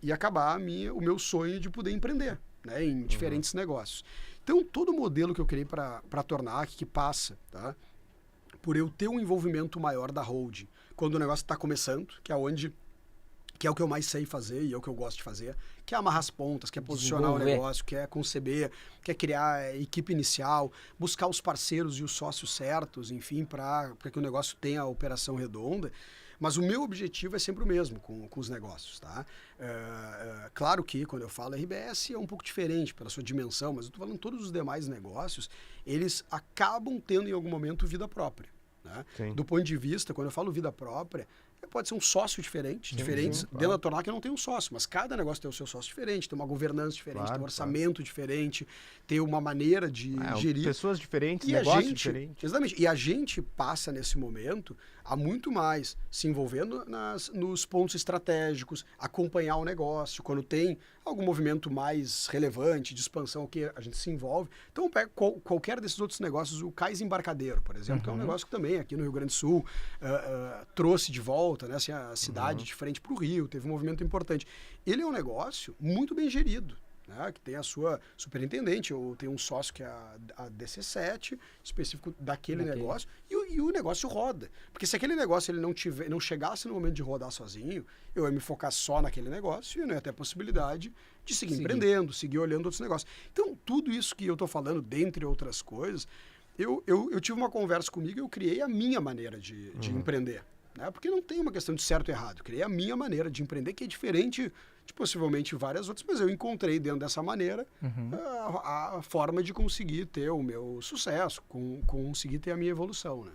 ia acabar o meu sonho de poder empreender, né, em diferentes negócios. Então, todo o modelo que eu criei para Tornac, que passa, tá, por eu ter um envolvimento maior da holding, quando o negócio está começando, que é o que eu mais sei fazer e é o que eu gosto de fazer, que é amarrar as pontas, que é posicionar o negócio, que é conceber, que é criar equipe inicial, buscar os parceiros e os sócios certos, enfim, para que o negócio tenha a operação redonda. Mas o meu objetivo é sempre o mesmo com os negócios, tá? Claro que quando eu falo RBS é um pouco diferente pela sua dimensão, mas eu estou falando todos os demais negócios, eles acabam tendo em algum momento vida própria. Né? Do ponto de vista, quando eu falo vida própria, pode ser um sócio diferente, diferentes. Claro. Dentro da Tornac eu não tenho um sócio, mas cada negócio tem o seu sócio diferente, tem uma governança diferente, tem um orçamento diferente, tem uma maneira de gerir. Pessoas diferentes, negócios diferentes. Exatamente. E a gente passa nesse momento a muito mais se envolvendo nos pontos estratégicos, acompanhar o negócio, quando tem algum movimento mais relevante de expansão que a gente se envolve. Então, pega qualquer desses outros negócios, o Cais Embarcadeiro, por exemplo, que é um negócio que também aqui no Rio Grande do Sul trouxe de volta, né, assim, a cidade de frente para o Rio, teve um movimento importante. Ele é um negócio muito bem gerido, né, que tem a sua superintendente, ou tem um sócio que é a DC7, específico daquele negócio, e o negócio roda. Porque se aquele negócio ele não chegasse no momento de rodar sozinho, eu ia me focar só naquele negócio e eu não ia ter a possibilidade de seguir empreendendo, seguir olhando outros negócios. Então, tudo isso que eu estou falando, dentre outras coisas, eu tive uma conversa comigo e eu criei a minha maneira de empreender. Né? Porque não tem uma questão de certo e errado. Eu criei a minha maneira de empreender, que é diferente de possivelmente várias outras, mas eu encontrei dentro dessa maneira a forma de conseguir ter o meu sucesso, conseguir ter a minha evolução. Né?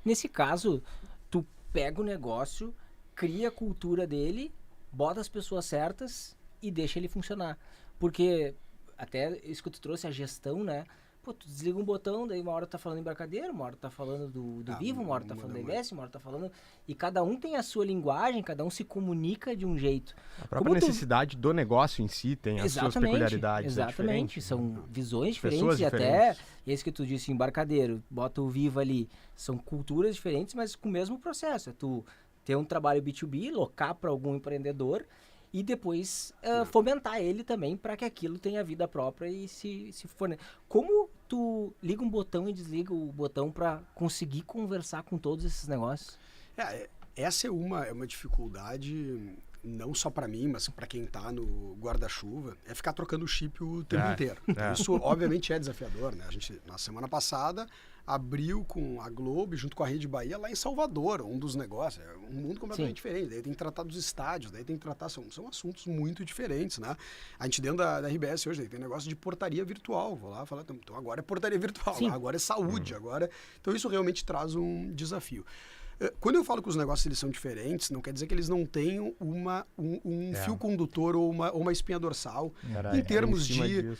Nesse caso, tu pega o negócio, cria a cultura dele, bota as pessoas certas e deixa ele funcionar. Porque até isso que tu trouxe, a gestão, né? Pô, tu desliga um botão, daí uma hora tá falando embarcadeiro, uma hora tá falando do Vivo, uma hora tá falando da IBS, uma hora tá falando... E cada um tem a sua linguagem, cada um se comunica de um jeito. A própria necessidade do negócio em si tem as suas peculiaridades. Exatamente, são visões diferentes e até, esse que tu disse, embarcadeiro, bota o Vivo ali, são culturas diferentes, mas com o mesmo processo. É tu ter um trabalho B2B, locar para algum empreendedor e depois fomentar ele também para que aquilo tenha vida própria e se for... Como tu liga um botão e desliga o botão para conseguir conversar com todos esses negócios? Essa é uma dificuldade, não só para mim, mas para quem está no guarda-chuva, é ficar trocando o chip o tempo inteiro. Isso, obviamente, é desafiador. Né? A gente, na semana passada, abriu com a Globo, junto com a Rede Bahia, lá em Salvador, um dos negócios. É um mundo completamente diferente. Daí tem que tratar dos estádios, daí tem que tratar... São assuntos muito diferentes, né? A gente dentro da RBS hoje tem negócio de portaria virtual. Vou lá e falar, então agora é portaria virtual, agora é saúde, agora... Então isso realmente traz um desafio. Quando eu falo que os negócios eles são diferentes, não quer dizer que eles não tenham um fio condutor ou uma espinha dorsal em termos de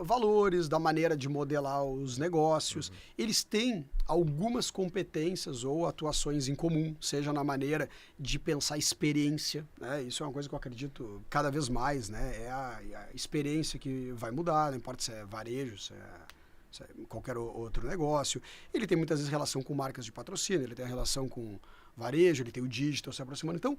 valores, da maneira de modelar os negócios. Eles têm algumas competências ou atuações em comum, seja na maneira de pensar experiência. Né? Isso é uma coisa que eu acredito cada vez mais. Né? É a experiência que vai mudar, não importa se é varejo, se é qualquer outro negócio. Ele tem muitas vezes relação com marcas de patrocínio, ele tem a relação com varejo, ele tem o digital se aproximando. Então,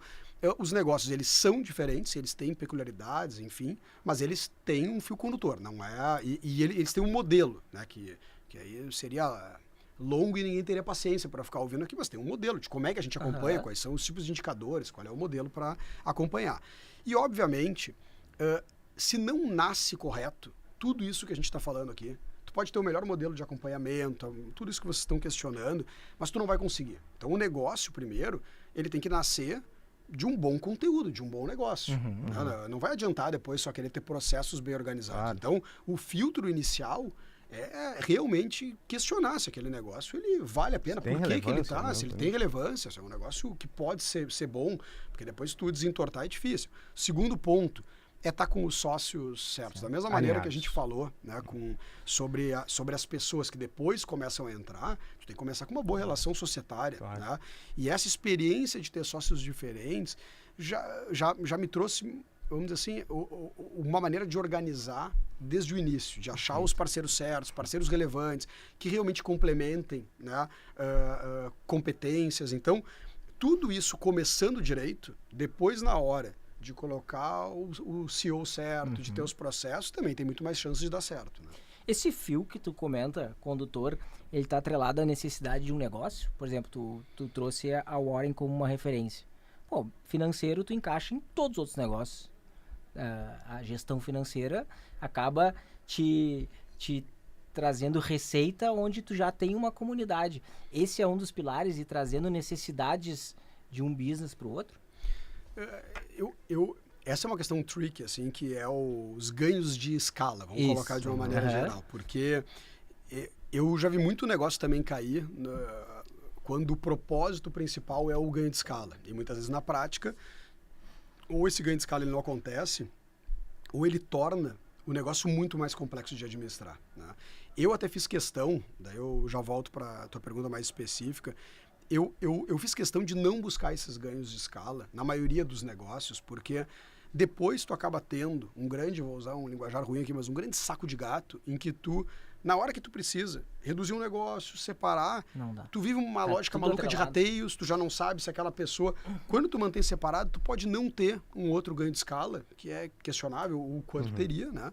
os negócios, eles são diferentes, eles têm peculiaridades, enfim, mas eles têm um fio condutor, não é? E eles têm um modelo, né? Que aí seria longo e ninguém teria paciência para ficar ouvindo aqui, mas tem um modelo de como é que a gente acompanha, quais são os tipos de indicadores, qual é o modelo para acompanhar. E, obviamente, se não nasce correto, tudo isso que a gente está falando aqui, tu pode ter o melhor modelo de acompanhamento, tudo isso que vocês estão questionando, mas tu não vai conseguir. Então, o negócio, primeiro, ele tem que nascer de um bom conteúdo, de um bom negócio. Não vai adiantar depois só querer ter processos bem organizados. Então, o filtro inicial é realmente questionar se aquele negócio ele vale a pena, por que ele está, se ele tem relevância, se é um negócio que pode ser bom, porque depois tu desentortar é difícil. Segundo ponto, é estar com os sócios certos. Da mesma maneira que a gente falou, né, sobre as pessoas que depois começam a entrar, tu tem que começar com uma boa relação societária. Claro. Né? E essa experiência de ter sócios diferentes já me trouxe, vamos dizer assim, uma maneira de organizar desde o início, de achar os parceiros certos, parceiros relevantes, que realmente complementem, né, competências. Então, tudo isso começando direito, depois na hora de colocar o CEO certo, de ter os processos, também tem muito mais chances de dar certo. Né? Esse fio que tu comenta, condutor, ele tá atrelado à necessidade de um negócio? Por exemplo, tu trouxe a Warren como uma referência. Pô, financeiro tu encaixa em todos os outros negócios. A gestão financeira acaba te trazendo receita onde tu já tem uma comunidade. Esse é um dos pilares e trazendo necessidades de um business para o outro? Essa é uma questão tricky, assim, que é os ganhos de escala, vamos colocar de uma maneira geral. Porque eu já vi muito negócio também cair quando o propósito principal é o ganho de escala. E muitas vezes na prática, ou esse ganho de escala ele não acontece, ou ele torna o negócio muito mais complexo de administrar, né? Eu até fiz questão, daí eu já volto para a tua pergunta mais específica, eu fiz questão de não buscar esses ganhos de escala na maioria dos negócios, porque depois tu acaba tendo vou usar um linguajar ruim aqui, mas um grande saco de gato em que tu, na hora que tu precisa reduzir um negócio, separar, tu vive uma lógica maluca de rateios, tu já não sabe se aquela pessoa... Quando tu mantém separado, tu pode não ter um outro ganho de escala, que é questionável o quanto teria, né?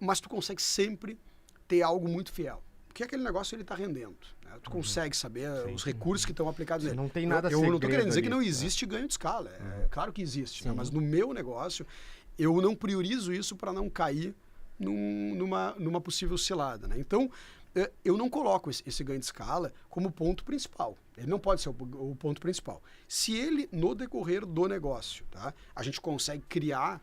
Mas tu consegue sempre ter algo muito fiel. Porque aquele negócio ele está rendendo. Né? Tu consegue saber os recursos que estão aplicados nele. Não tem nada eu não estou querendo dizer que não existe ganho de escala. É claro que existe. Né? Mas no meu negócio, eu não priorizo isso para não cair numa possível cilada. Né? Então, eu não coloco esse ganho de escala como ponto principal. Ele não pode ser o ponto principal. Se ele, no decorrer do negócio, tá, a gente consegue criar,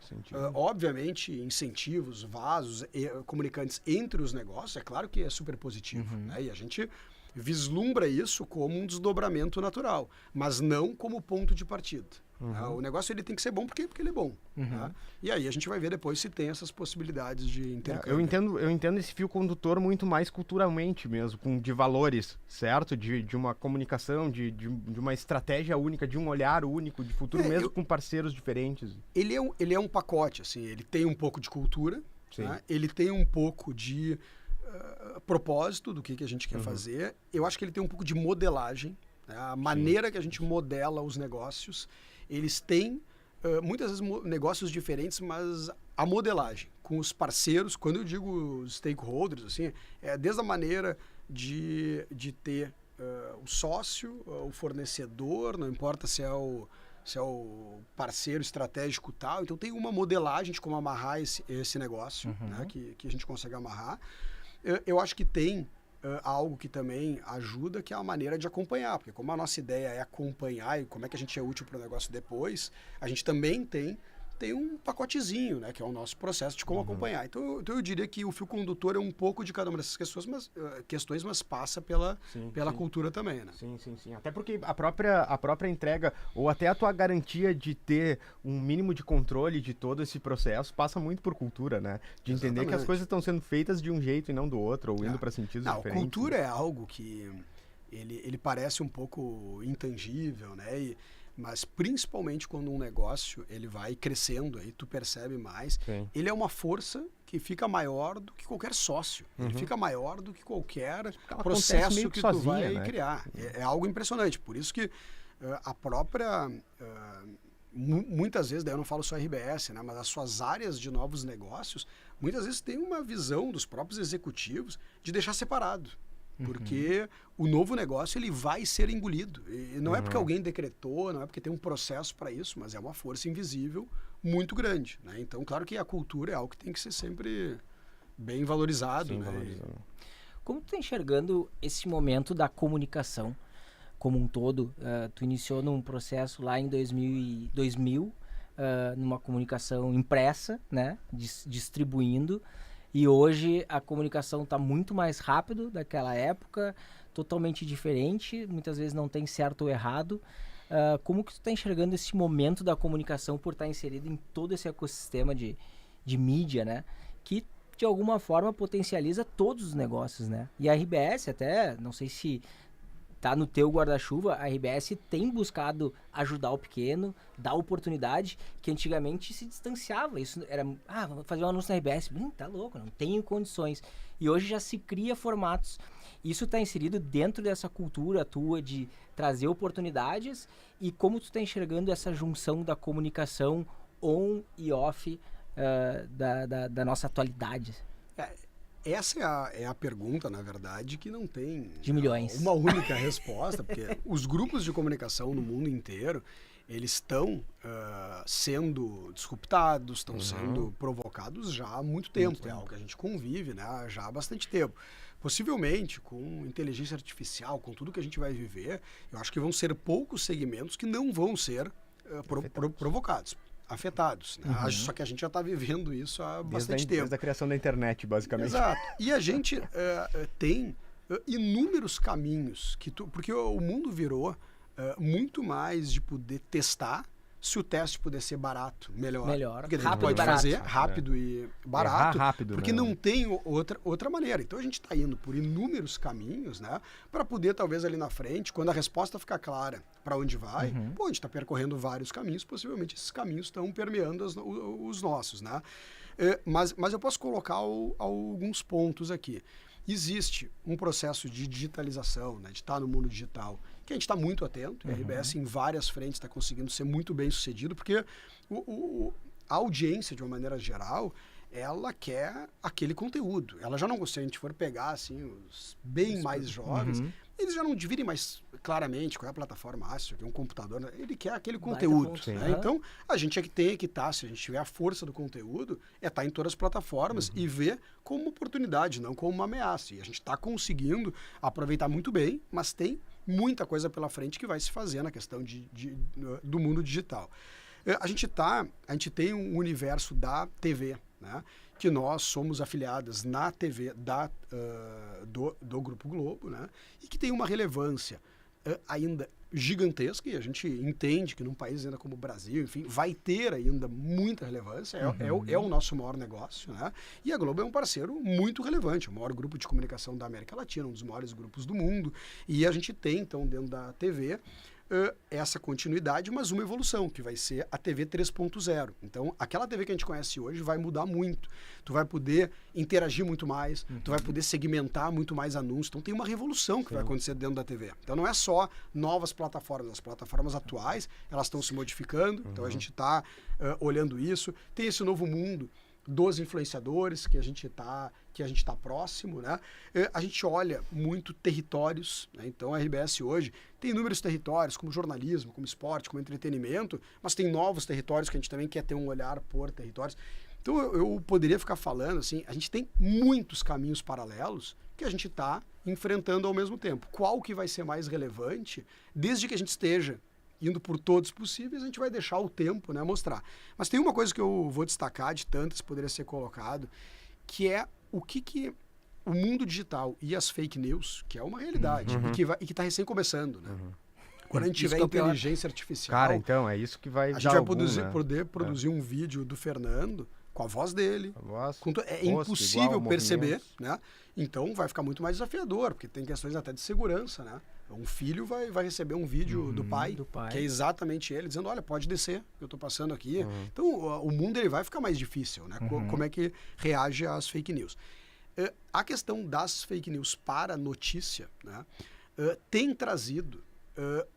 obviamente, incentivos, vasos, comunicantes entre os negócios, é claro que é super positivo. Né? E a gente vislumbra isso como um desdobramento natural, mas não como ponto de partida. O negócio ele tem que ser bom porque ele é bom. Tá? E aí a gente vai ver depois se tem essas possibilidades de intercâmbio. Eu entendo esse fio condutor muito mais culturalmente mesmo, de valores, certo? De uma comunicação, de uma estratégia única, de um olhar único, de futuro, mesmo com parceiros diferentes. Ele é um pacote, assim, ele tem um pouco de cultura, né? Ele tem um pouco de propósito do que a gente quer fazer. Eu acho que ele tem um pouco de modelagem, né? A maneira que a gente modela os negócios. Eles têm, muitas vezes, negócios diferentes, mas a modelagem com os parceiros, quando eu digo stakeholders, assim, desde a maneira de ter o sócio, o fornecedor, não importa se é o parceiro estratégico tal. Então, tem uma modelagem de como amarrar esse negócio, né, que a gente consegue amarrar. Eu acho que tem algo que também ajuda, que é a maneira de acompanhar, porque como a nossa ideia é acompanhar e como é que a gente é útil para o negócio depois, a gente também tem um pacotezinho, né, que é o nosso processo de como acompanhar. Então eu diria que o fio condutor é um pouco de cada uma dessas questões, mas passa pela cultura também, né? Sim. Até porque a própria entrega, ou até a tua garantia de ter um mínimo de controle de todo esse processo, passa muito por cultura, né? De entender que as coisas estão sendo feitas de um jeito e não do outro, ou indo para sentidos diferentes. Cultura é algo que ele parece um pouco intangível, né? Mas principalmente quando um negócio ele vai crescendo, aí tu percebe mais, ele é uma força que fica maior do que qualquer sócio. Ele fica maior do que qualquer processo que tu vai criar. É algo impressionante. Por isso que a própria... muitas vezes, daí eu não falo só RBS, né, mas as suas áreas de novos negócios, muitas vezes tem uma visão dos próprios executivos de deixar separado. Porque o novo negócio ele vai ser engolido. E não é porque alguém decretou, não é porque tem um processo para isso, mas é uma força invisível muito grande. Né? Então, claro que a cultura é algo que tem que ser sempre bem valorizado. Né? Como tu está enxergando esse momento da comunicação como um todo? Tu iniciou num processo lá em 2000 numa comunicação impressa, né? Distribuindo. E hoje a comunicação está muito mais rápido daquela época, totalmente diferente, muitas vezes não tem certo ou errado. Como que tu está enxergando esse momento da comunicação por estar inserido em todo esse ecossistema de mídia, né? Que de alguma forma potencializa todos os negócios, né? E a RBS até, não sei se tá no teu guarda-chuva, a RBS tem buscado ajudar o pequeno, dar oportunidade, que antigamente se distanciava. Isso era, vou fazer um anúncio na RBS, tá louco, não tenho condições. E hoje já se cria formatos. Isso está inserido dentro dessa cultura tua de trazer oportunidades, e como tu está enxergando essa junção da comunicação on e off da nossa atualidade? Essa é a pergunta, na verdade, que não tem de milhões. Uma única resposta, porque os grupos de comunicação no mundo inteiro, eles estão sendo disruptados, estão sendo provocados já há muito tempo. É algo que a gente convive, né, já há bastante tempo. Possivelmente, com inteligência artificial, com tudo que a gente vai viver, eu acho que vão ser poucos segmentos que não vão ser provocados. Afetados. Né? Só que a gente já está vivendo isso há bastante tempo. Desde a criação da internet, basicamente. Exato. E a gente tem inúmeros caminhos, porque o mundo virou muito mais de poder testar. Se o teste puder ser barato, melhor. Porque a gente pode fazer rápido e barato, rápido, porque não tem outra maneira. Então a gente está indo por inúmeros caminhos, né, para poder talvez ali na frente, quando a resposta ficar clara para onde vai, a gente está percorrendo vários caminhos, possivelmente esses caminhos estão permeando os nossos, né? Mas eu posso colocar alguns pontos aqui. Existe um processo de digitalização, né, de estar no mundo digital, que a gente está muito atento, e a RBS em várias frentes está conseguindo ser muito bem sucedido, porque a audiência, de uma maneira geral, ela quer aquele conteúdo. Ela já não, se a gente for pegar assim, os bem mais jovens, eles já não dividem mais claramente qual é a plataforma, isso aqui é um computador, né? Ele quer aquele conteúdo. Né? Então, a gente tem que estar, se a gente tiver a força do conteúdo, estar em todas as plataformas e ver como uma oportunidade, não como uma ameaça. E a gente está conseguindo aproveitar muito bem, mas tem muita coisa pela frente que vai se fazer na questão do mundo digital. A gente tem um universo da TV, né? Que nós somos afiliadas na TV do Grupo Globo, né? E que tem uma relevância ainda gigantesca, e a gente entende que num país ainda como o Brasil, enfim, vai ter ainda muita relevância, é o nosso maior negócio, né? E a Globo é um parceiro muito relevante, o maior grupo de comunicação da América Latina, um dos maiores grupos do mundo, e a gente tem, então, dentro da TV, essa continuidade, mas uma evolução, que vai ser a TV 3.0. Então, aquela TV que a gente conhece hoje vai mudar muito. Tu vai poder interagir muito mais, tu vai poder segmentar muito mais anúncios. Então, tem uma revolução que vai acontecer dentro da TV. Então, não é só novas plataformas. As plataformas atuais, elas estão se modificando. Então, a gente está olhando isso. Tem esse novo mundo dos influenciadores que a gente está próximo, né? A gente olha muito territórios, né? Então a RBS hoje tem inúmeros territórios, como jornalismo, como esporte, como entretenimento, mas tem novos territórios que a gente também quer ter um olhar por territórios. Então eu poderia ficar falando assim, a gente tem muitos caminhos paralelos que a gente está enfrentando ao mesmo tempo. Qual que vai ser mais relevante, desde que a gente esteja indo por todos possíveis, a gente vai deixar o tempo, né, mostrar. Mas tem uma coisa que eu vou destacar, de tantas que poderia ser colocado, que é o que o mundo digital e as fake news, que é uma realidade, e que está recém começando, né? Quando a gente tiver inteligência artificial... Cara, então, é isso que vai... A gente vai poder produzir um vídeo do Fernando com a voz dele. É impossível perceber, né? Então vai ficar muito mais desafiador, porque tem questões até de segurança, né? Um filho vai receber um vídeo do pai, que é exatamente ele, dizendo, olha, pode descer, eu estou passando aqui. Então, o mundo ele vai ficar mais difícil, né? Como é que reage às fake news? A questão das fake news para notícia, né, tem trazido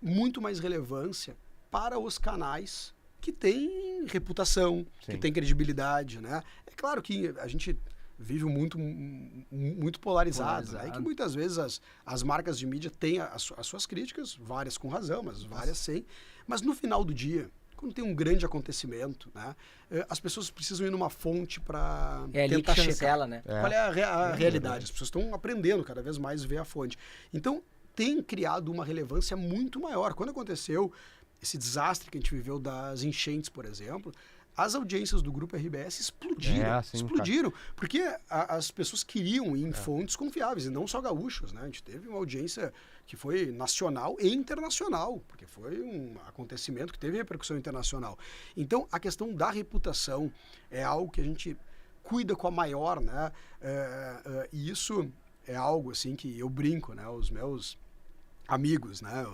muito mais relevância para os canais que têm reputação, que têm credibilidade, né? É claro que a gente vive muito polarizado, né? E que muitas vezes as marcas de mídia têm as suas críticas, várias com razão, mas várias sem. Mas no final do dia, quando tem um grande acontecimento, né, as pessoas precisam ir numa fonte para tentar checar, né? Qual é a realidade. As pessoas estão aprendendo cada vez mais a ver a fonte. Então, tem criado uma relevância muito maior. Quando aconteceu esse desastre que a gente viveu das enchentes, por exemplo, as audiências do Grupo RBS explodiram, porque as pessoas queriam ir em fontes confiáveis, e não só gaúchos, né? A gente teve uma audiência que foi nacional e internacional, porque foi um acontecimento que teve repercussão internacional. Então, a questão da reputação é algo que a gente cuida com a maior, né? E isso é algo, assim, que eu brinco, né? Os meus amigos, né?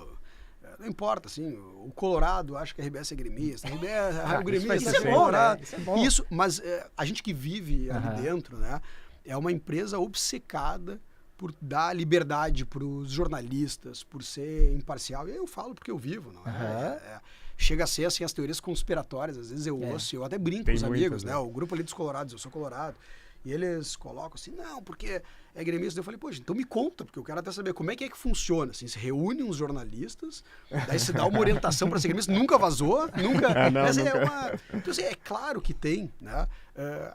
Não importa, assim, o Colorado acha que a RBS é gremista, o gremista é Colorado. Isso é bom. Isso, mas a gente que vive ali dentro, né, é uma empresa obcecada por dar liberdade para os jornalistas, por ser imparcial. E aí eu falo porque eu vivo, não chega a ser assim, as teorias conspiratórias, às vezes eu ouço, eu até brinco com os amigos, né? O grupo ali dos Colorados, eu sou colorado. e eles colocam assim, não, porque é gremista. Eu falei, poxa, então me conta, porque eu quero até saber como é que funciona. Assim, se reúne uns jornalistas, daí se dá uma orientação para ser gremista, nunca vazou, nunca... nunca. Então, assim, é claro que tem, né?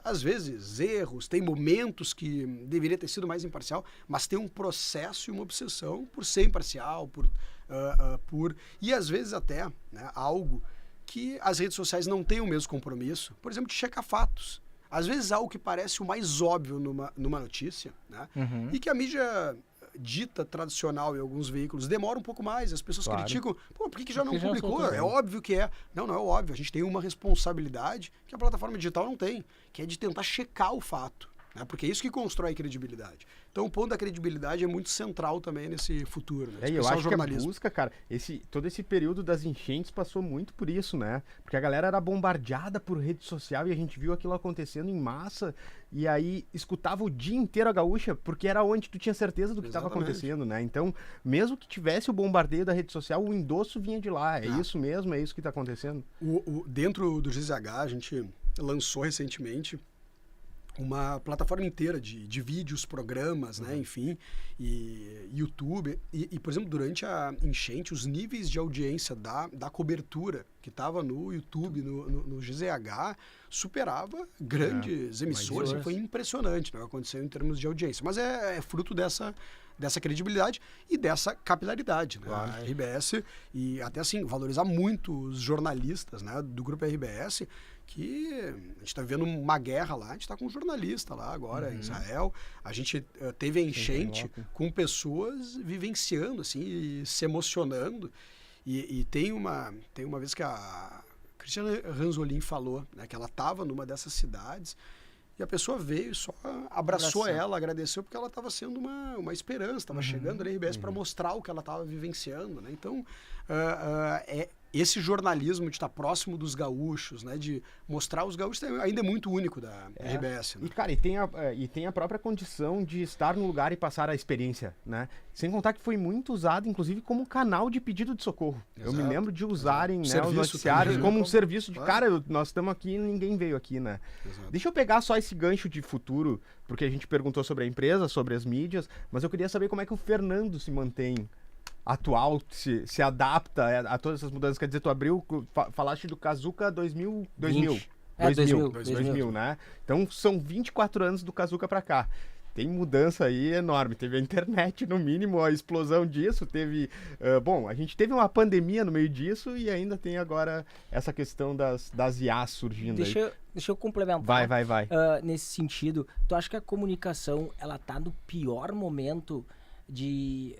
Às vezes, erros, tem momentos que deveria ter sido mais imparcial, mas tem um processo e uma obsessão por ser imparcial, e às vezes até, né, algo que as redes sociais não têm o mesmo compromisso, por exemplo, de checar fatos. Às vezes algo que parece o mais óbvio numa notícia, né? E que a mídia dita tradicional em alguns veículos demora um pouco mais, as pessoas criticam, pô, por que já não publicou? É óbvio que é. Não é óbvio, a gente tem uma responsabilidade que a plataforma digital não tem, que é de tentar checar o fato, né? Porque é isso que constrói credibilidade. Então o ponto da credibilidade é muito central também nesse futuro, né? Eu acho que a busca, cara, todo esse período das enchentes passou muito por isso, né? Porque a galera era bombardeada por rede social e a gente viu aquilo acontecendo em massa e aí escutava o dia inteiro a gaúcha, porque era onde tu tinha certeza do que estava acontecendo, né? Então, mesmo que tivesse o bombardeio da rede social, o endosso vinha de lá. É isso mesmo? É isso que está acontecendo? Dentro do GZH, a gente lançou recentemente uma plataforma inteira de vídeos, programas, né, enfim, e YouTube. E, por exemplo, durante a enchente, os níveis de audiência da cobertura que estava no YouTube, no GZH, superava grandes emissoras. E foi impressionante, né, o que aconteceu em termos de audiência. Mas é fruto dessa credibilidade e dessa capilaridade, né? Claro. A RBS, e até assim, valorizar muito os jornalistas, né, do Grupo RBS, que a gente está vivendo uma guerra lá, a gente está com um jornalista lá agora em Israel, a gente teve a enchente com pessoas vivenciando, assim, e se emocionando, e tem uma vez que a Cristiana Ranzolin falou, né, que ela estava numa dessas cidades, e a pessoa veio, só abraçou ela, agradeceu, porque ela estava sendo uma esperança, estava chegando na RBS para mostrar o que ela estava vivenciando, né? Então, esse jornalismo de estar próximo dos gaúchos, né, de mostrar os gaúchos, ainda é muito único da RBS. Né? E, cara, e tem a própria condição de estar no lugar e passar a experiência, né? Sem contar que foi muito usado, inclusive, como canal de pedido de socorro. Exato. Eu me lembro de usarem, né, os noticiários também, como um serviço de, cara, nós estamos aqui e ninguém veio aqui, né? Exato. Deixa eu pegar só esse gancho de futuro, porque a gente perguntou sobre a empresa, sobre as mídias, mas eu queria saber como é que o Fernando se mantém atual, se adapta a todas essas mudanças. Quer dizer, tu falaste do Kazuca 2000, né? Então são 24 anos do Kazuca pra cá. Tem mudança aí enorme. Teve a internet, no mínimo, a explosão disso. Teve... a gente teve uma pandemia no meio disso e ainda tem agora essa questão das IAs surgindo. Deixa eu complementar. Vai. Nesse sentido, tu acha que a comunicação, ela tá no pior momento de...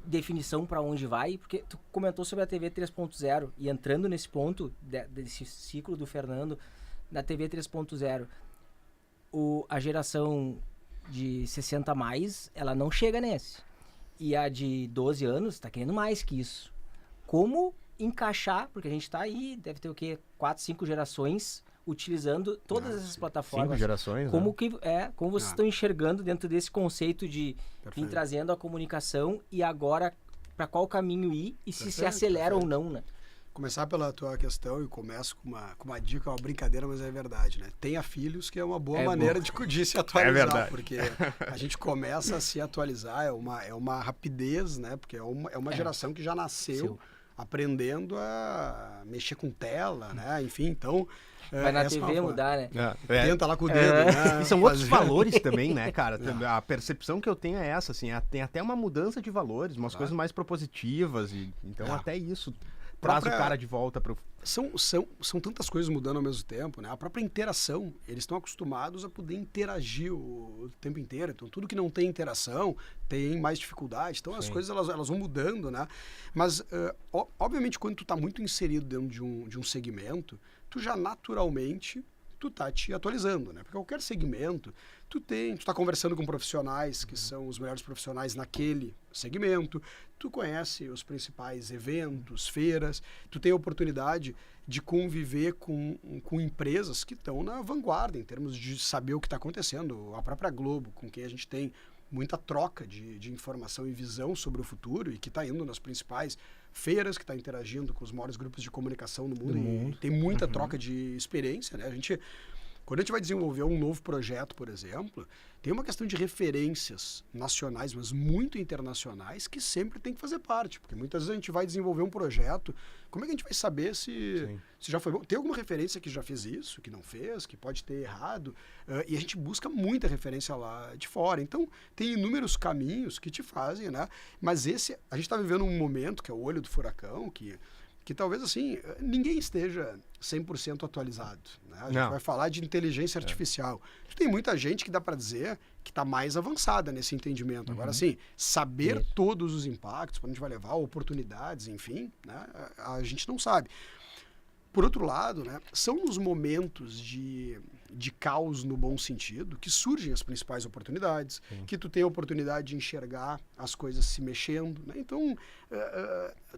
definição para onde vai, porque tu comentou sobre a TV 3.0 e entrando nesse ponto desse ciclo do Fernando da TV 3.0, a geração de 60 mais, ela não chega nesse, e a de 12 anos tá querendo mais que isso. Como encaixar, porque a gente tá aí, deve ter o quê? 4, 5 gerações utilizando todas essas plataformas. 5 gerações, como vocês estão enxergando dentro desse conceito de vir trazendo a comunicação e agora para qual caminho ir e se acelera ou não, né? Começar pela tua questão e começo com uma dica, uma brincadeira, mas é verdade, né? Tenha filhos, que é uma boa maneira de se atualizar, porque a gente começa a se atualizar, é uma rapidez, né? Porque é uma geração que já nasceu aprendendo a mexer com tela, né? Enfim, então... Vai na TV mudar, né? Tenta lá com o dedo, né? E são outros valores também, né, cara? A percepção que eu tenho é essa, assim, tem até uma mudança de valores, umas coisas mais propositivas, então até isso traz o cara de volta pro... São tantas coisas mudando ao mesmo tempo, né? A própria interação, eles estão acostumados a poder interagir o tempo inteiro, então tudo que não tem interação tem mais dificuldade, então as coisas elas vão mudando, né? Mas, obviamente, quando tu tá muito inserido dentro de um segmento, tu já naturalmente tu tá te atualizando, né? Porque qualquer segmento, tu tá conversando com profissionais que são os melhores profissionais naquele segmento, tu conhece os principais eventos, feiras, tu tem a oportunidade de conviver com empresas que estão na vanguarda em termos de saber o que está acontecendo. A própria Globo, com quem a gente tem muita troca de informação e visão sobre o futuro e que está indo nas principais feiras, que está interagindo com os maiores grupos de comunicação no mundo. E tem muita troca de experiência, né? A gente Quando a gente vai desenvolver um novo projeto, por exemplo, tem uma questão de referências nacionais, mas muito internacionais, que sempre tem que fazer parte. Porque muitas vezes a gente vai desenvolver um projeto, como é que a gente vai saber se já foi bom? Tem alguma referência que já fez isso, que não fez, que pode ter errado? E a gente busca muita referência lá de fora. Então, tem inúmeros caminhos que te fazem, né? Mas a gente está vivendo um momento, que é o olho do furacão, que talvez, assim, ninguém esteja 100% atualizado. Né? A gente vai falar de inteligência artificial. Tem muita gente que dá para dizer que está mais avançada nesse entendimento. Agora, assim, saber todos os impactos, para onde vai levar, oportunidades, enfim, né? A gente não sabe. Por outro lado, né, são nos momentos de caos no bom sentido que surgem as principais oportunidades, que tu tem a oportunidade de enxergar as coisas se mexendo. Né? Então,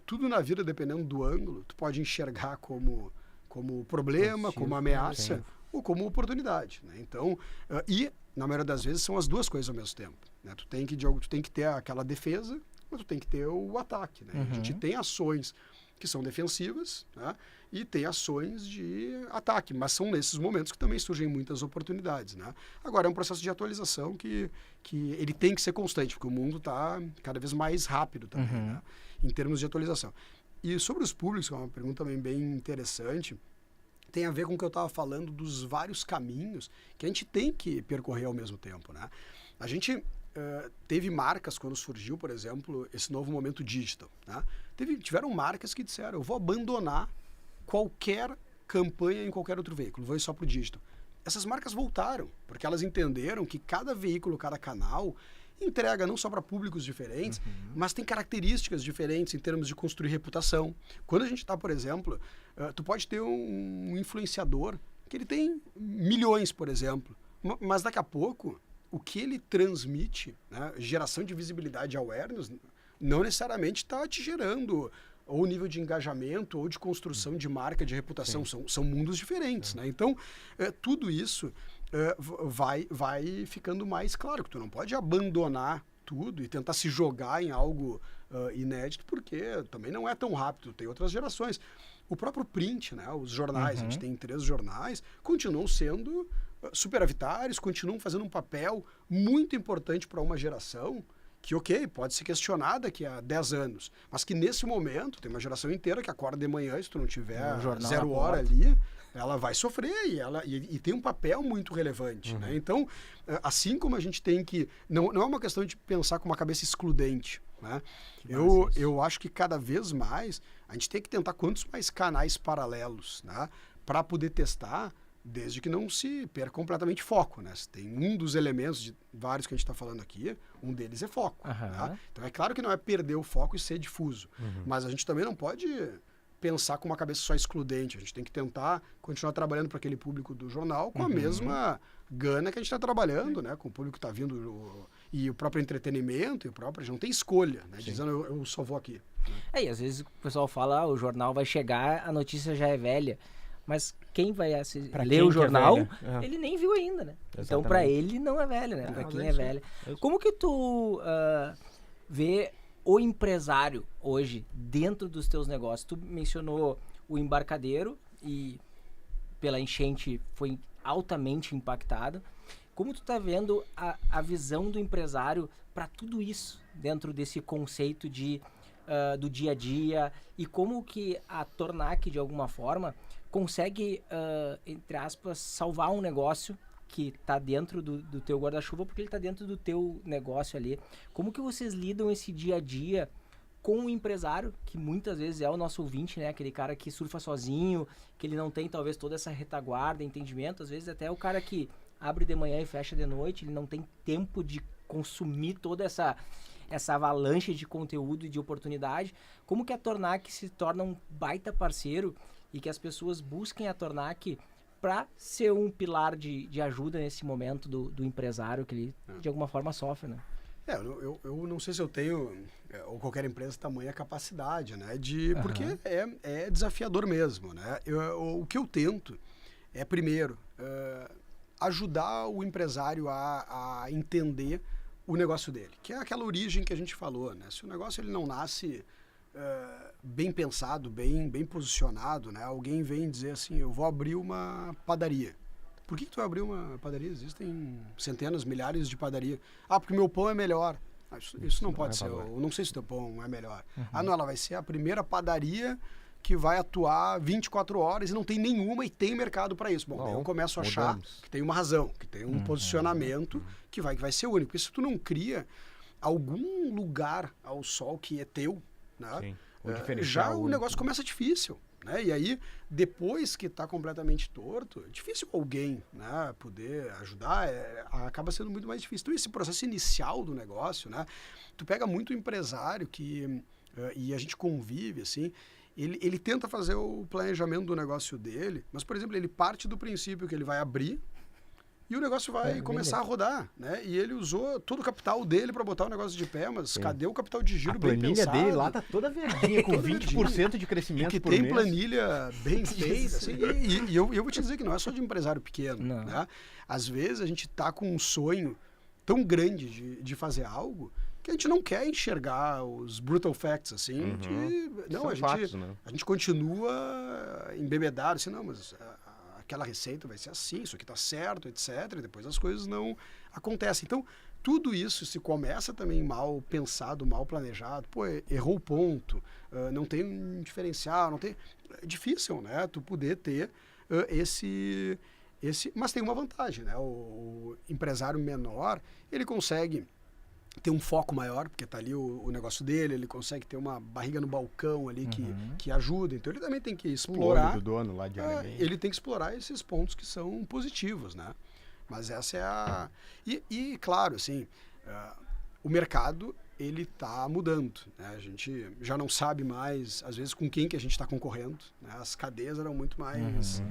tudo na vida, dependendo do ângulo, tu pode enxergar como problema, como ameaça ou como oportunidade. Né? Então, e, na maioria das vezes, são as duas coisas ao mesmo tempo. Né? Tu tem que ter aquela defesa, mas tu tem que ter o ataque. Né? A gente tem ações que são defensivas, né? E tem ações de ataque, mas são nesses momentos que também surgem muitas oportunidades. Né? Agora, é um processo de atualização que ele tem que ser constante, porque o mundo está cada vez mais rápido também, né? Em termos de atualização. E sobre os públicos, que é uma pergunta também bem interessante, tem a ver com o que eu estava falando dos vários caminhos que a gente tem que percorrer ao mesmo tempo. Né? A gente teve marcas quando surgiu, por exemplo, esse novo momento digital. Né? Tiveram marcas que disseram, eu vou abandonar qualquer campanha em qualquer outro veículo, vou ir só para o digital. Essas marcas voltaram, porque elas entenderam que cada veículo, cada canal, entrega não só para públicos diferentes, mas tem características diferentes em termos de construir reputação. Quando a gente está, por exemplo, tu pode ter um influenciador que ele tem milhões, por exemplo, mas daqui a pouco o que ele transmite, né, geração de visibilidade, awareness, não necessariamente está te gerando ou nível de engajamento ou de construção de marca, de reputação. São mundos diferentes. Né? Então, tudo isso vai ficando mais claro, que tu não pode abandonar tudo e tentar se jogar em algo inédito, porque também não é tão rápido, tem outras gerações. O próprio print, né, os jornais, a gente tem 3 jornais, continuam sendo superavitários, continuam fazendo um papel muito importante para uma geração que, ok, pode ser questionada daqui a 10 anos, mas que nesse momento tem uma geração inteira que acorda de manhã, se tu não tiver 0 hora ali, ela vai sofrer e tem um papel muito relevante. Né? Então, assim como a gente tem que... Não é uma questão de pensar com uma cabeça excludente. Né? Eu acho que cada vez mais a gente tem que tentar quantos mais canais paralelos, né, para poder testar, desde que não se perca completamente foco. Né? Tem um dos elementos de vários que a gente está falando aqui, um deles é foco. Né? Então é claro que não é perder o foco e ser difuso, mas a gente também não pode pensar com uma cabeça só excludente. A gente tem que tentar continuar trabalhando para aquele público do jornal com a mesma gana que a gente está trabalhando, né? Com o público que está vindo e o próprio entretenimento, e o próprio, a gente não tem escolha, né? Dizendo eu só vou aqui. Né? E às vezes o pessoal fala, o jornal vai chegar, a notícia já é velha. Mas quem vai ler o jornal, ele nem viu ainda, né? Exatamente. Então, para ele não é velho, né? Para quem é velho. Como que tu vê o empresário hoje dentro dos teus negócios? Tu mencionou o embarcadeiro e pela enchente foi altamente impactado. Como tu tá vendo a visão do empresário para tudo isso dentro desse conceito do dia a dia e como que a Tornac, de alguma forma, consegue, entre aspas, salvar um negócio que está dentro do teu guarda-chuva, porque ele está dentro do teu negócio ali. Como que vocês lidam esse dia a dia com o empresário, que muitas vezes é o nosso ouvinte, né? Aquele cara que surfa sozinho, que ele não tem talvez toda essa retaguarda, entendimento, às vezes até o cara que abre de manhã e fecha de noite, ele não tem tempo de consumir toda essa avalanche de conteúdo e de oportunidade. Como que a Tornac se torna um baita parceiro e que as pessoas busquem a Tornac para ser um pilar de ajuda nesse momento do empresário que ele, de alguma forma, sofre, né? Eu não sei se eu tenho, ou qualquer empresa, tamanha capacidade, né? Porque é desafiador mesmo, né? O que eu tento é, primeiro, ajudar o empresário a entender o negócio dele, que é aquela origem que a gente falou, né? Se o negócio ele não nasce bem pensado, bem posicionado, né? Alguém vem dizer assim, eu vou abrir uma padaria. Por que tu vai abrir uma padaria? Existem centenas, milhares de padarias. Ah, porque meu pão é melhor. Isso não pode ser. Eu não sei se o teu pão é melhor. Ah, não, ela vai ser a primeira padaria que vai atuar 24 horas e não tem nenhuma e tem mercado para isso. Bom, eu começo a achar que tem uma razão, que tem um posicionamento que vai ser único. Porque se tu não cria algum lugar ao sol que é teu, né? Já o negócio começa difícil. Né? E aí, depois que está completamente torto, é difícil alguém, né, poder ajudar, acaba sendo muito mais difícil. Então, esse processo inicial do negócio, né, tu pega muito empresário que, e a gente convive, assim, ele tenta fazer o planejamento do negócio dele, mas, por exemplo, ele parte do princípio que ele vai abrir e o negócio vai começar a rodar, né? E ele usou todo o capital dele para botar o negócio de pé, mas cadê o capital de giro bem pensado? A planilha dele lá tá toda verdinha, com 20% de crescimento que por tem mês. Planilha bem feita, assim, e eu vou te dizer que não é só de empresário pequeno, né? Às vezes a gente tá com um sonho tão grande de fazer algo que a gente não quer enxergar os brutal facts, assim, a gente continua embebedado, assim, não, mas aquela receita vai ser assim, isso aqui tá certo, etc. E depois as coisas não acontecem. Então, tudo isso se começa também mal pensado, mal planejado. Pô, errou o ponto, não tem um diferencial, não tem... É difícil, né? Tu poder ter esse... Mas tem uma vantagem, né? O empresário menor, ele consegue ter um foco maior, porque tá ali o negócio dele, ele consegue ter uma barriga no balcão ali que ajuda, então ele também tem que explorar. O olho do dono lá de ele tem que explorar esses pontos que são positivos, né? Mas essa é a... E claro, assim, o mercado, ele tá mudando, né? A gente já não sabe mais, às vezes, com quem que a gente está concorrendo, né? As cadeias eram muito mais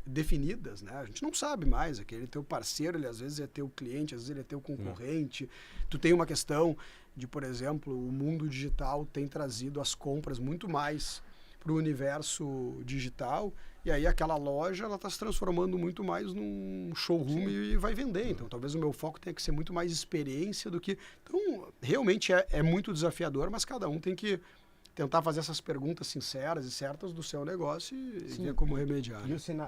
definidas, né? A gente não sabe mais, aquele teu parceiro, ele às vezes é teu cliente, às vezes ele é teu concorrente. Tu tem uma questão de, por exemplo, o mundo digital tem trazido as compras muito mais para o universo digital, e aí aquela loja, ela está se transformando muito mais num showroom e vai vender. Então, talvez o meu foco tenha que ser muito mais experiência do que... Então, realmente é muito desafiador, mas cada um tem que tentar fazer essas perguntas sinceras e certas do seu negócio e ver como remediar.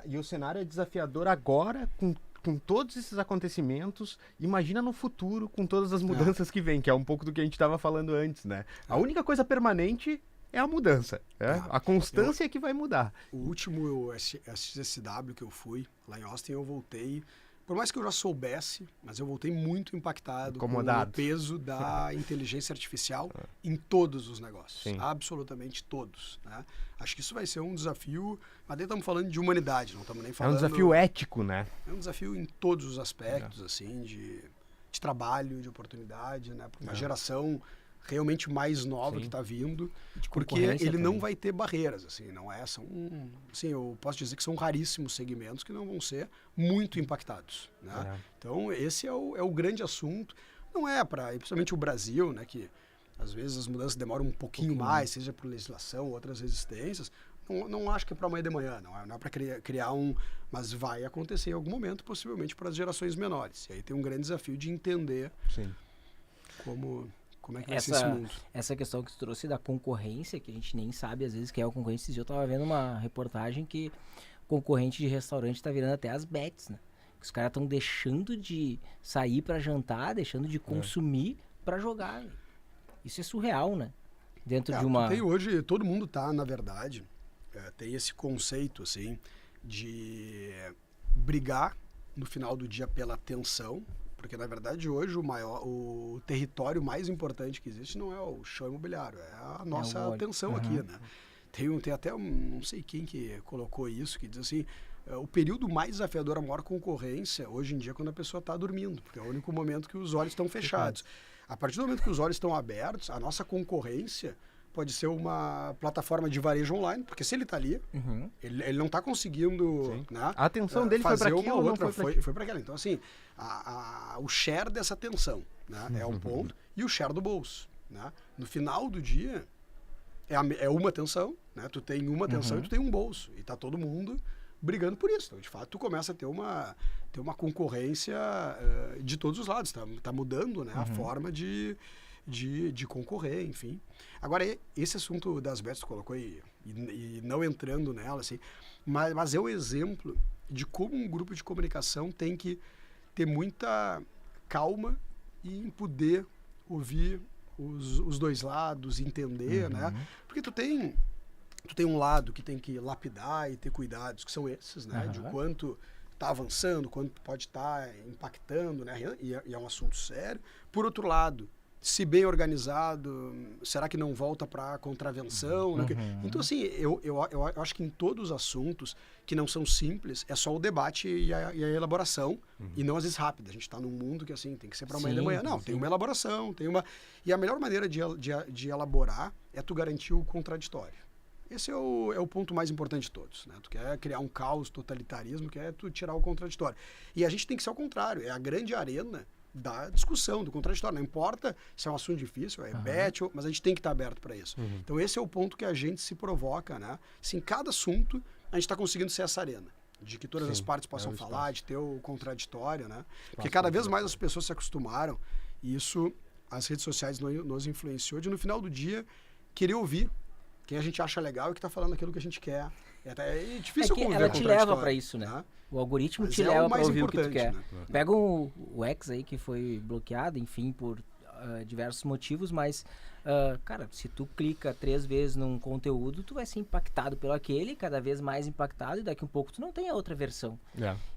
E o cenário é desafiador agora, com todos esses acontecimentos. Imagina no futuro, com todas as mudanças que vêm, que é um pouco do que a gente estava falando antes, né? A única coisa permanente é a mudança. A constância é que vai mudar. O último SXSW que eu fui, lá em Austin, eu voltei... Por mais que eu já soubesse, mas eu voltei muito impactado com o peso da inteligência artificial em todos os negócios. Sim. Absolutamente todos. Né? Acho que isso vai ser um desafio, mas daí estamos falando de humanidade, não estamos nem falando... É um desafio ético, né? É um desafio em todos os aspectos, assim, de trabalho, de oportunidade, né? Para uma geração realmente mais nova que está vindo, porque ele não vai ter barreiras, assim, não é, assim, eu posso dizer que são raríssimos segmentos que não vão ser muito impactados, né? Então, esse é o grande assunto, não é para, principalmente o Brasil, né, que às vezes as mudanças demoram um pouquinho mais, seja por legislação ou outras resistências, não acho que é para amanhã de manhã, não é para criar mas vai acontecer em algum momento, possivelmente para as gerações menores, e aí tem um grande desafio de entender como é que vai ser esse mundo? Essa questão que você trouxe da concorrência, que a gente nem sabe às vezes que é a concorrência. Eu estava vendo uma reportagem que concorrente de restaurante está virando até as bets, né? Que os caras estão deixando de sair para jantar, deixando de consumir para jogar. Isso é surreal, né? Dentro de uma... Tem hoje, todo mundo tá, na verdade, tem esse conceito, assim, de brigar no final do dia pela atenção. Porque, na verdade, hoje o território mais importante que existe não é o chão imobiliário, é a nossa atenção aqui, né? Tem até, não sei quem que colocou isso, que diz assim, o período mais desafiador, a maior concorrência, hoje em dia, é quando a pessoa está dormindo, porque é o único momento que os olhos estão fechados. A partir do momento que os olhos estão abertos, a nossa concorrência pode ser uma plataforma de varejo online, porque se ele está ali, ele não está conseguindo, né, a atenção dele foi para aquilo ou não foi para aquela. Então, assim, o share dessa atenção, né, é um ponto, e o share do bolso. Né? No final do dia, é uma atenção, né? Tu tem uma atenção e tu tem um bolso, e está todo mundo brigando por isso. Então, de fato, tu começa a ter uma concorrência de todos os lados, tá mudando, né, a forma de concorrer, enfim. Agora, esse assunto das bets que tu colocou e não entrando nela, assim, mas é o exemplo de como um grupo de comunicação tem que ter muita calma e em poder ouvir os dois lados, entender, né? Porque tu tem um lado que tem que lapidar e ter cuidados, que são esses, né? De quanto está avançando, quanto pode estar impactando, né? E é um assunto sério. Por outro lado, se bem organizado, será que não volta para contravenção? Né? Então, assim, eu acho que em todos os assuntos que não são simples, é só o debate e a elaboração, e não às vezes rápida. A gente está num mundo que, assim, tem que ser para amanhã de manhã. Não, tem uma elaboração, tem uma... E a melhor maneira de elaborar é tu garantir o contraditório. Esse é o ponto mais importante de todos, né? Tu quer criar um caos, totalitarismo, quer tu tirar o contraditório. E a gente tem que ser ao contrário, é a grande arena da discussão, do contraditório. Não importa se é um assunto difícil, é bet, mas a gente tem que estar aberto para isso. Então esse é o ponto que a gente se provoca, né? Se em cada assunto a gente está conseguindo ser essa arena, de que todas as partes possam falar, de ter o contraditório, né? Porque cada vez mais as pessoas se acostumaram, e isso as redes sociais nos influenciou, de no final do dia querer ouvir quem a gente acha legal e que está falando aquilo que a gente quer. É difícil que ela te leva para isso, né? O algoritmo te leva para ouvir o que tu quer. Né? Pega o X aí que foi bloqueado, enfim, por diversos motivos, mas, cara, se tu clica 3 vezes num conteúdo, tu vai ser impactado pelo aquele, cada vez mais impactado, e daqui um pouco tu não tem a outra versão.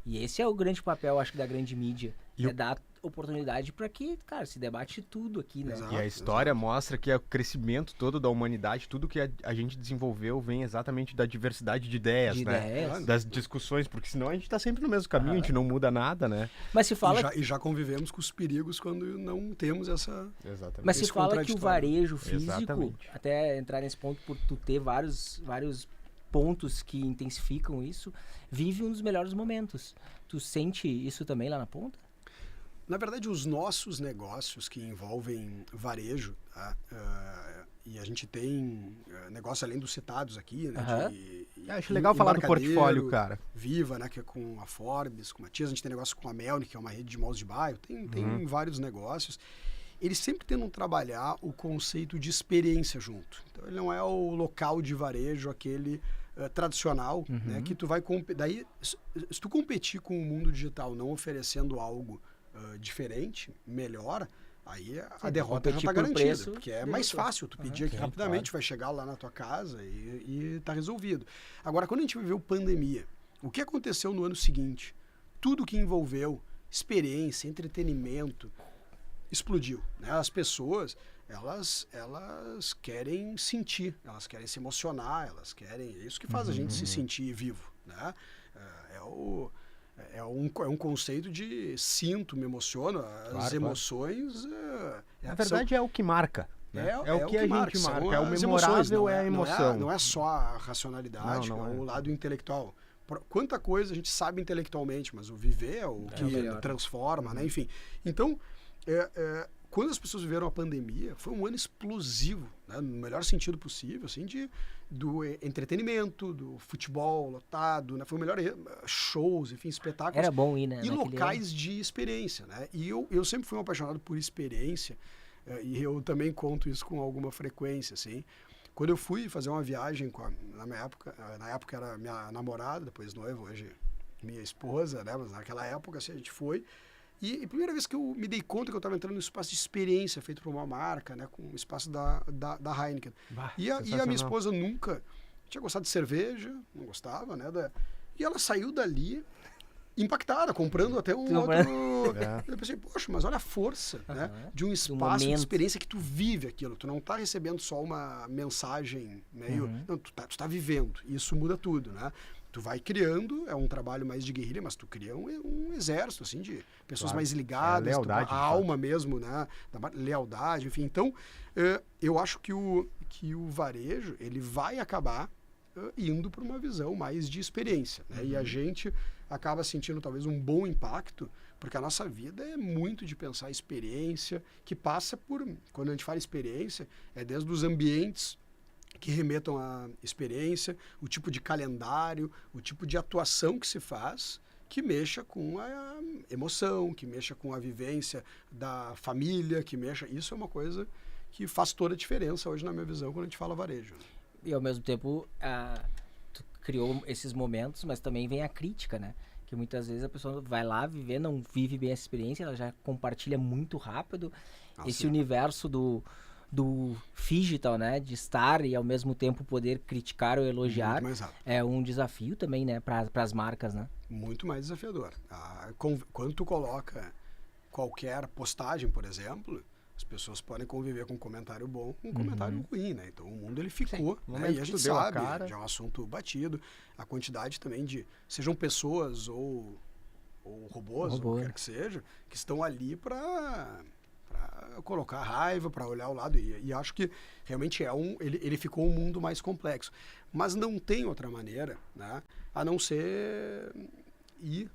E esse é o grande papel, acho que, da grande mídia. Dar oportunidade para que, cara, se debate tudo aqui, né? E a história mostra que o crescimento todo da humanidade, tudo que a gente desenvolveu vem exatamente da diversidade de ideias, né? Das discussões, porque senão a gente tá sempre no mesmo caminho, a gente não muda nada, né? Mas se fala... E já convivemos com os perigos quando não temos essa... Mas se fala que o varejo físico, até entrar nesse ponto, por tu ter vários pontos que intensificam isso, vive um dos melhores momentos. Tu sente isso também lá na ponta? Na verdade, os nossos negócios que envolvem varejo, tá? E a gente tem negócio além dos citados aqui, né? Acho legal falar do portfólio, cara. Viva, né? Que é com a Forbes, com a Matias, a gente tem negócio com a Melnick, que é uma rede de malls de bairro, tem vários negócios. Eles sempre tentam trabalhar o conceito de experiência junto. Então, ele não é o local de varejo, aquele tradicional, né? Que tu vai... Daí, se tu competir com o mundo digital não oferecendo algo diferente, melhor, aí a derrota já está garantida, preço, porque é mais fácil, tu pedir aqui rapidamente, vai chegar lá na tua casa e está resolvido. Agora, quando a gente viveu pandemia, o que aconteceu no ano seguinte? Tudo que envolveu experiência, entretenimento, explodiu, né? As pessoas, elas querem sentir, elas querem se emocionar, elas querem... É isso que faz a gente se sentir vivo, né? É um conceito de sinto, me emociono, as emoções... Na verdade, é o que marca. Né? É o que a gente marca. É o memorável, emoções, é a emoção. Não é só a racionalidade, é o lado intelectual. Quanta coisa a gente sabe intelectualmente, mas o viver é o que transforma, né? Enfim. Então, quando as pessoas viveram a pandemia, foi um ano explosivo, né? No melhor sentido possível, assim, do entretenimento, do futebol lotado, né? Foi o melhor shows, enfim, espetáculos. Era bom ir, né? E locais de experiência, né? E eu sempre fui um apaixonado por experiência, e eu também conto isso com alguma frequência, assim. Quando eu fui fazer uma viagem na época era minha namorada, depois noiva, hoje minha esposa, né? Mas naquela época, assim, a gente foi. E a primeira vez que eu me dei conta que eu estava entrando num espaço de experiência feito por uma marca, né, com o espaço da Heineken. E a minha esposa nunca tinha gostado de cerveja, não gostava, né? E ela saiu dali impactada, comprando até um outro... Eu pensei, poxa, mas olha a força, né, de um espaço de experiência que tu vive aquilo. Tu não tá recebendo só uma mensagem meio... Não, tu tá vivendo. E isso muda tudo, né? Tu vai criando, é um trabalho mais de guerrilha, mas tu cria um exército, assim, de pessoas mais ligadas, lealdade, a alma mesmo, né? Da lealdade, enfim. Então, eu acho que o varejo, ele vai acabar indo para uma visão mais de experiência, né? E a gente acaba sentindo talvez um bom impacto, porque a nossa vida é muito de pensar experiência, que passa por, quando a gente fala experiência, é desde os ambientes que remetam à experiência, o tipo de calendário, o tipo de atuação que se faz, que mexa com a emoção, que mexa com a vivência da família, que mexa... Isso é uma coisa que faz toda a diferença hoje na minha visão quando a gente fala varejo. E ao mesmo tempo, criou esses momentos, mas também vem a crítica, né? Que muitas vezes a pessoa vai lá viver, não vive bem essa experiência, ela já compartilha muito rápido esse universo do digital, né? De estar e ao mesmo tempo poder criticar ou elogiar. É um desafio também, né? Para as marcas, né? Muito mais desafiador. Quando tu coloca qualquer postagem, por exemplo, as pessoas podem conviver com um comentário bom com um comentário ruim, né? Então o mundo ele ficou, né? E a gente sabe, já é um assunto batido. A quantidade também de, sejam pessoas ou robôs, ou o que quer que seja, que estão ali para colocar raiva, para olhar ao lado. E acho que realmente ele ficou um mundo mais complexo. Mas não tem outra maneira, né? A não ser ir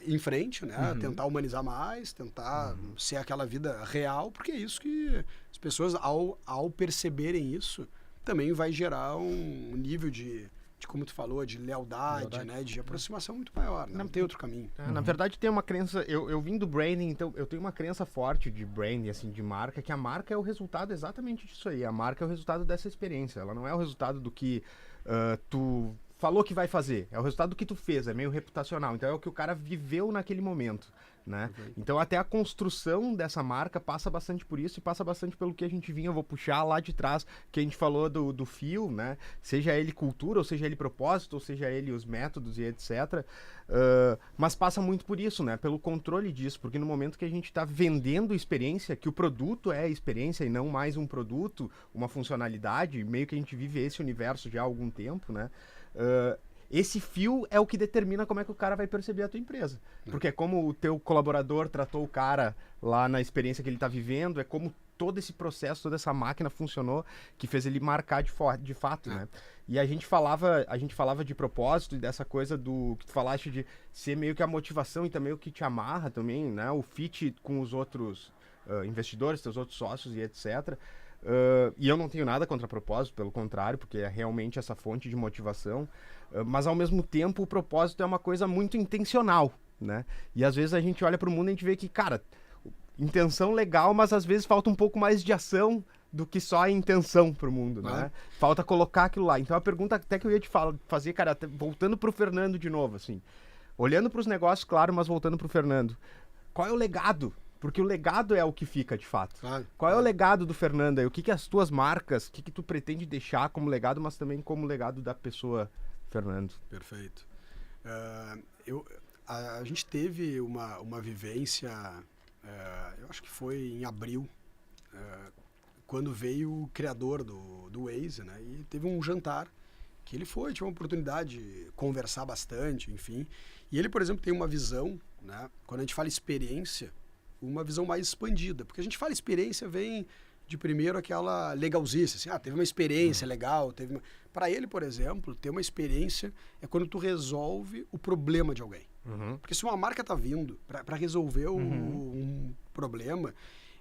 em frente, né? Tentar humanizar mais, tentar ser aquela vida real, porque é isso que as pessoas, ao perceberem isso, também vai gerar um nível de como tu falou, de lealdade, né? De aproximação muito maior, né? Não tem outro caminho. Na verdade, tem uma crença, eu vim do branding, então eu tenho uma crença forte de branding, assim, de marca, que a marca é o resultado exatamente disso aí. A marca é o resultado dessa experiência, ela não é o resultado do que tu falou que vai fazer, é o resultado do que tu fez, é meio reputacional, então é o que o cara viveu naquele momento, né? Então até a construção dessa marca passa bastante por isso e passa bastante pelo que a gente vinha, eu vou puxar lá de trás, que a gente falou do fio, né? Seja ele cultura, ou seja ele propósito, ou seja ele os métodos e etc. Mas passa muito por isso, né? Pelo controle disso, porque no momento que a gente está vendendo experiência, que o produto é experiência e não mais um produto, uma funcionalidade, meio que a gente vive esse universo já há algum tempo, né? Esse fio é o que determina como é que o cara vai perceber a tua empresa. Porque é como o teu colaborador tratou o cara lá na experiência que ele está vivendo, é como todo esse processo, toda essa máquina funcionou, que fez ele marcar de fato, né? E a gente falava de propósito e dessa coisa do que tu falaste de ser meio que a motivação e também o que te amarra também, né? O fit com os outros investidores, teus outros sócios e etc. E eu não tenho nada contra propósito, pelo contrário, porque é realmente essa fonte de motivação, mas ao mesmo tempo o propósito é uma coisa muito intencional, né? E às vezes a gente olha para o mundo e a gente vê que, cara, intenção legal, mas às vezes falta um pouco mais de ação do que só a intenção para o mundo, né? Falta colocar aquilo lá. Então a pergunta até que eu ia te fazer, cara, até voltando para o Fernando de novo, assim, olhando para os negócios, claro, mas voltando para o Fernando, qual é o legado? Porque o legado é o que fica, de fato. Qual é o legado do Fernando aí? O que as tuas marcas, o que tu pretende deixar como legado, mas também como legado da pessoa, Fernando? Perfeito. A gente teve uma vivência, eu acho que foi em abril, quando veio o criador do Waze, né? E teve um jantar que ele tive uma oportunidade de conversar bastante, enfim. E ele, por exemplo, tem uma visão, né? Quando a gente fala experiência, uma visão mais expandida, porque a gente fala experiência, vem de primeiro aquela legalzice, assim, teve uma experiência legal, para ele, por exemplo, ter uma experiência é quando tu resolve o problema de alguém. Porque se uma marca tá vindo para resolver um problema,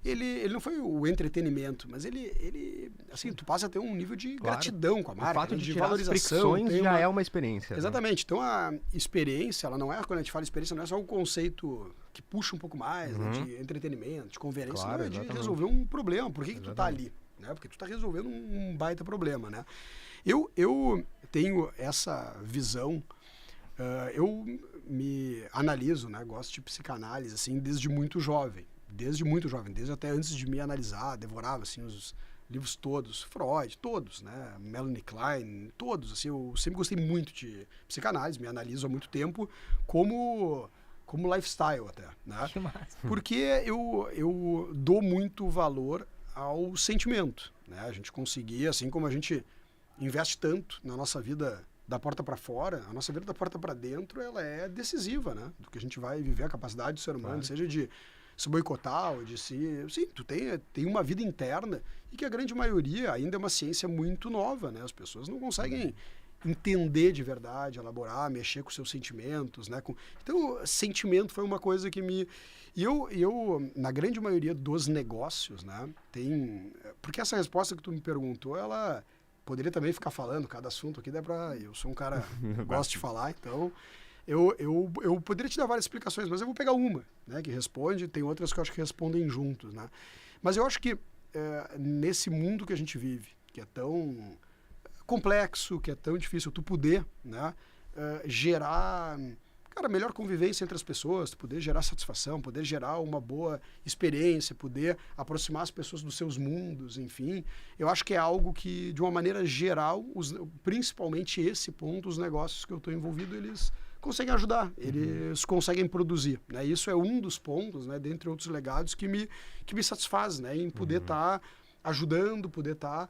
ele não foi o entretenimento, mas ele assim, tu passa a ter um nível de gratidão com a marca, o fato de valorização. Já é uma experiência. Exatamente. Né? Então a experiência, ela não é, quando a gente fala experiência, não é só um conceito que puxa um pouco mais, né, de entretenimento, de conferência, não, é de resolver um problema. Por que tu tá ali? Né? Porque tu tá resolvendo um baita problema, né? Eu tenho essa visão, eu me analiso, né? Gosto de psicanálise, assim, desde muito jovem, desde até antes de me analisar, devorava, assim, os livros todos, Freud, todos, né? Melanie Klein, todos, assim, eu sempre gostei muito de psicanálise, me analiso há muito tempo como lifestyle até, né? Que massa. Porque eu dou muito valor ao sentimento, né? A gente conseguir, assim como a gente investe tanto na nossa vida da porta para fora, a nossa vida da porta para dentro, ela é decisiva, né? Do que a gente vai viver, a capacidade do ser humano, seja de se boicotar ou de se... Sim, tu tem uma vida interna e que a grande maioria ainda é uma ciência muito nova, né? As pessoas não conseguem entender de verdade, elaborar, mexer com seus sentimentos, né? Então, sentimento foi uma coisa que me... E eu, na grande maioria dos negócios, né? Porque essa resposta que tu me perguntou, ela poderia também ficar falando, cada assunto aqui eu sou um cara que gosta de falar, então... Eu poderia te dar várias explicações, mas eu vou pegar uma, né, que responde, tem outras que eu acho que respondem juntos, né? Mas eu acho que nesse mundo que a gente vive, que é tão complexo, que é tão difícil tu poder, né, gerar, cara, melhor convivência entre as pessoas, poder gerar satisfação, poder gerar uma boa experiência, poder aproximar as pessoas dos seus mundos, enfim. Eu acho que é algo que, de uma maneira geral, principalmente esse ponto, os negócios que eu estou envolvido, eles conseguem ajudar, eles conseguem produzir, né? Isso é um dos pontos, né, dentre outros legados, que me satisfaz, né, em poder estar ajudando, poder estar...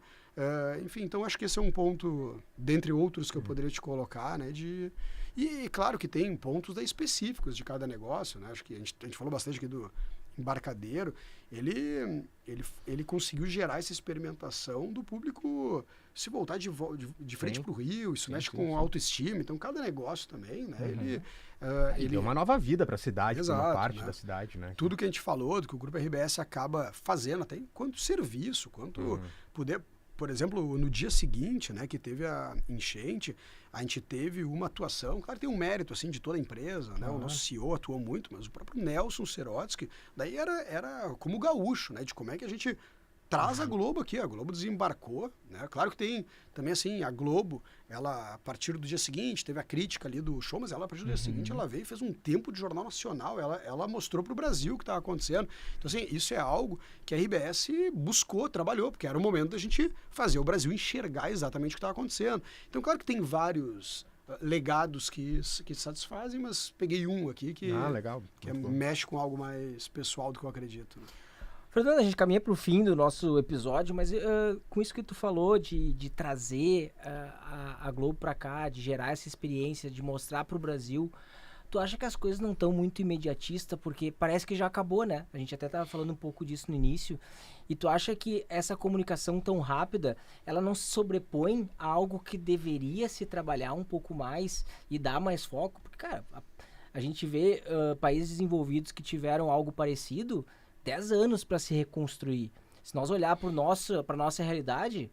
enfim, então acho que esse é um ponto, dentre outros que eu poderia te colocar, né, e claro que tem pontos específicos de cada negócio, né, acho que a gente falou bastante aqui do Embarcadero, ele conseguiu gerar essa experimentação do público se voltar de frente para o Rio, isso mexe com autoestima, então cada negócio também, né, ele deu uma nova vida para a cidade, exato, uma parte, né, da cidade, né? Tudo que a gente falou, do que o Grupo RBS acaba fazendo, até enquanto serviço, quanto poder... Por exemplo, no dia seguinte, né, que teve a enchente, a gente teve uma atuação, claro, tem um mérito assim de toda a empresa, né? O nosso CEO atuou muito, mas o próprio Nelson Serotsky, daí era como gaúcho, né, de como é que a gente traz a Globo aqui. A Globo desembarcou, né? Claro que tem também assim, a Globo, ela a partir do dia seguinte teve a crítica ali do show, mas ela a partir do dia seguinte ela veio e fez um tempo de jornal nacional, ela mostrou para o Brasil o que estava acontecendo. Então assim, isso é algo que a RBS buscou, trabalhou, porque era o momento da gente fazer o Brasil enxergar exatamente o que estava acontecendo. Então claro que tem vários legados que satisfazem, mas peguei um aqui que, legal. Que mexe com algo mais pessoal do que eu acredito. Fernando, a gente caminha para o fim do nosso episódio, mas com isso que tu falou de trazer a Globo para cá, de gerar essa experiência, de mostrar para o Brasil, tu acha que as coisas não estão muito imediatistas? Porque parece que já acabou, né? A gente até estava falando um pouco disso no início. E tu acha que essa comunicação tão rápida, ela não se sobrepõe a algo que deveria se trabalhar um pouco mais e dar mais foco? Porque, cara, a gente vê países desenvolvidos que tiveram algo parecido... 10 anos para se reconstruir. Se nós olhar para nossa realidade,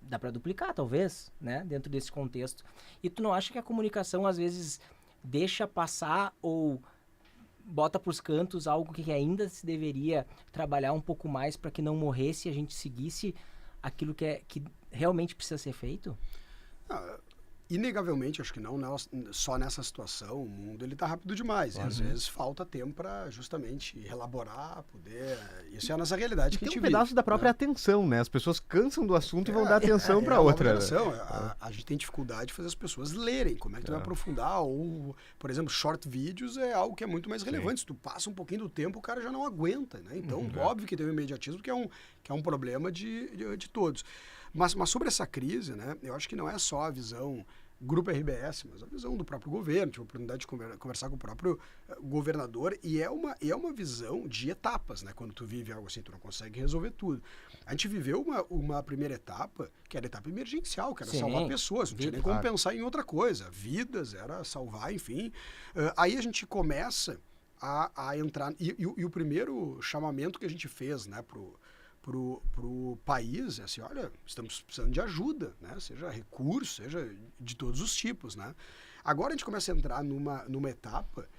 dá para duplicar, talvez, né? Dentro desse contexto. E tu não acha que a comunicação, às vezes, deixa passar ou bota para os cantos algo que ainda se deveria trabalhar um pouco mais para que não morresse e a gente seguisse aquilo que realmente precisa ser feito? Inegavelmente, acho que não só nessa situação, o mundo ele tá rápido demais. E às vezes falta tempo para justamente elaborar, poder... Isso é a nossa realidade que a gente vive. Tem um pedaço da própria atenção, né? As pessoas cansam do assunto e vão dar atenção para outra. A gente tem dificuldade de fazer as pessoas lerem. Como é que tu vai aprofundar? Ou, por exemplo, short vídeos é algo que é muito mais relevante. Se tu passa um pouquinho do tempo, o cara já não aguenta, né? Então, óbvio que tem o imediatismo, que é um problema de todos. Mas sobre essa crise, né? Eu acho que não é só a visão Grupo RBS, mas a visão do próprio governo. Tive a oportunidade de conversar com o próprio governador e é uma visão de etapas, né? Quando tu vive algo assim, tu não consegue resolver tudo. A gente viveu uma primeira etapa, que era a etapa emergencial, que era salvar pessoas, não tinha nem como pensar em outra coisa. Vidas, era salvar, enfim. Aí a gente começa a entrar... E o primeiro chamamento que a gente fez, né, pro país, é assim, olha, estamos precisando de ajuda, né? Seja recurso, seja de todos os tipos, né? Agora a gente começa a entrar numa etapa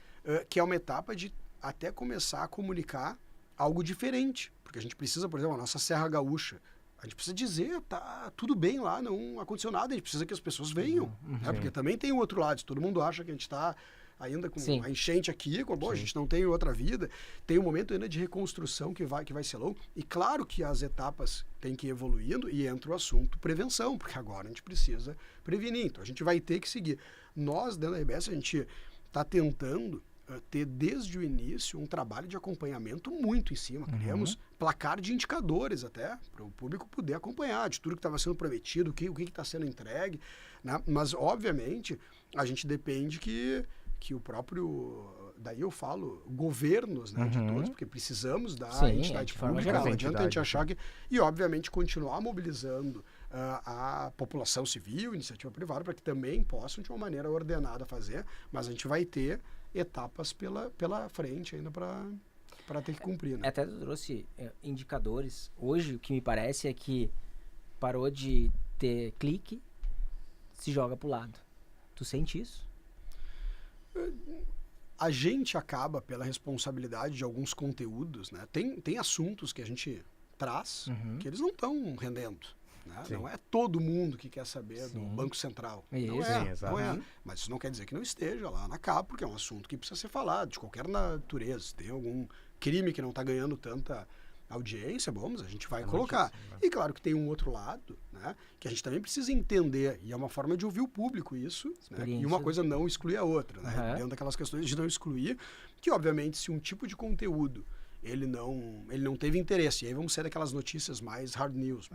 que é uma etapa de até começar a comunicar algo diferente, porque a gente precisa, por exemplo, a nossa Serra Gaúcha, a gente precisa dizer, tá tudo bem lá, não aconteceu nada, a gente precisa que as pessoas venham, né? Porque também tem o outro lado, se todo mundo acha que a gente está ainda com a enchente aqui, a gente não tem outra vida, tem um momento ainda de reconstrução que vai ser longo, e claro que as etapas têm que ir evoluindo e entra o assunto prevenção, porque agora a gente precisa prevenir, então a gente vai ter que seguir. Nós, dentro da RBS, a gente está tentando ter desde o início um trabalho de acompanhamento muito em cima, criamos placar de indicadores até, para o público poder acompanhar de tudo que estava sendo prometido, o que está sendo entregue, né? Mas obviamente a gente depende que o próprio, daí eu falo, governos, né, de todos, porque precisamos da entidade pública, não adianta a gente achar que... E, obviamente, continuar mobilizando a população civil, iniciativa privada, para que também possam, de uma maneira ordenada, fazer, mas a gente vai ter etapas pela frente ainda para ter que cumprir, né? Até trouxe indicadores. Hoje, o que me parece é que parou de ter clique, se joga pro lado. Tu sente isso? A gente acaba, pela responsabilidade de alguns conteúdos, né? Tem assuntos que a gente traz que eles não estão rendendo. Né? Não é todo mundo que quer saber do Banco Central. Isso. Não é. Mas isso não quer dizer que não esteja lá na capa, porque é um assunto que precisa ser falado, de qualquer natureza. Se tem algum crime que não está ganhando tanta audiência, bom, mas a gente vai colocar. E claro que tem um outro lado, né, que a gente também precisa entender, e é uma forma de ouvir o público isso, né, e uma coisa não exclui a outra, né, dentro daquelas questões de não excluir, que obviamente se um tipo de conteúdo ele não teve interesse, e aí vamos ser daquelas notícias mais hard news,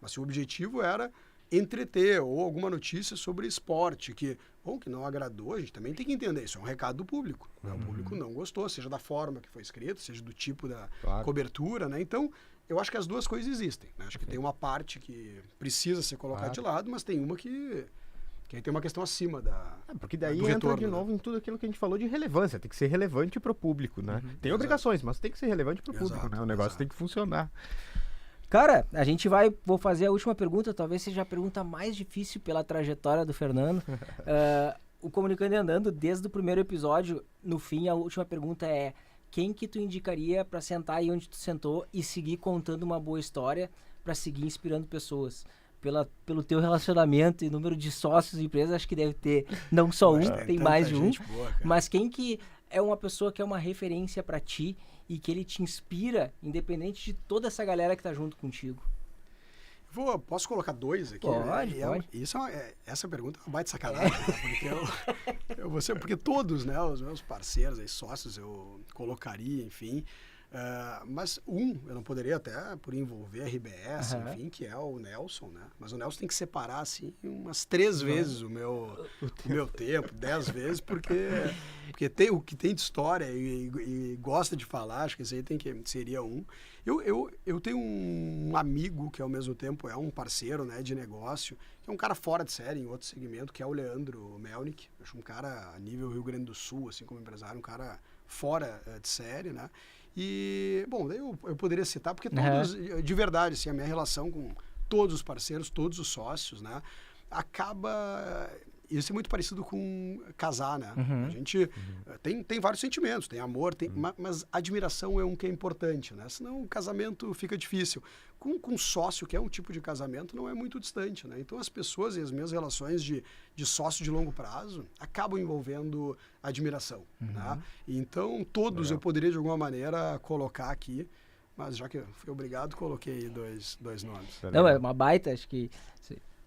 mas se o objetivo era entreter ou alguma notícia sobre esporte que não agradou, a gente também tem que entender, isso é um recado do público, né? O público não gostou, seja da forma que foi escrito, seja do tipo da cobertura, né? Então, eu acho que as duas coisas existem, né? Acho que tem uma parte que precisa ser colocada de lado, mas tem uma que aí tem uma questão acima da... porque daí entra retorno, de novo em tudo aquilo que a gente falou de relevância, tem que ser relevante para o público, né? Tem obrigações, mas tem que ser relevante para o público, né? O negócio tem que funcionar. Cara, vou fazer a última pergunta, talvez seja a pergunta mais difícil pela trajetória do Fernando. O Comunicando e Andando, desde o primeiro episódio, no fim, a última pergunta é: quem que tu indicaria para sentar aí onde tu sentou e seguir contando uma boa história, para seguir inspirando pessoas? Pelo teu relacionamento e número de sócios e empresas, acho que deve ter não só tem mais de um. Boa, mas quem que é uma pessoa que é uma referência para ti e que ele te inspira, independente de toda essa galera que tá junto contigo? Posso colocar 2 aqui? Pode. Essa pergunta é uma baita sacanagem, né? Porque todos, né, os meus parceiros, sócios, eu colocaria, enfim. Mas eu não poderia até por envolver a RBS, enfim, que é o Nelson, né? Mas o Nelson tem que separar, assim, umas 3 vezes o meu tempo, 10 vezes, porque tem o que tem de história e gosta de falar, acho que esse aí seria um. Eu tenho um amigo que ao mesmo tempo é um parceiro, né, de negócio, que é um cara fora de série em outro segmento, que é o Leandro Melnick. Acho um cara a nível Rio Grande do Sul, assim como empresário, um cara fora de série, né? E, bom, eu poderia citar, porque todos, de verdade, assim, a minha relação com todos os parceiros, todos os sócios, né, acaba... Isso é muito parecido com casar, né? A gente tem vários sentimentos, tem amor, mas admiração é um que é importante, né? Senão o casamento fica difícil. Com sócio, que é um tipo de casamento, não é muito distante, né? Então as pessoas e as minhas relações de sócio de longo prazo acabam envolvendo admiração, né? Então todos eu poderia de alguma maneira colocar aqui, mas já que eu fui obrigado, coloquei dois nomes. Não, é uma baita, acho que...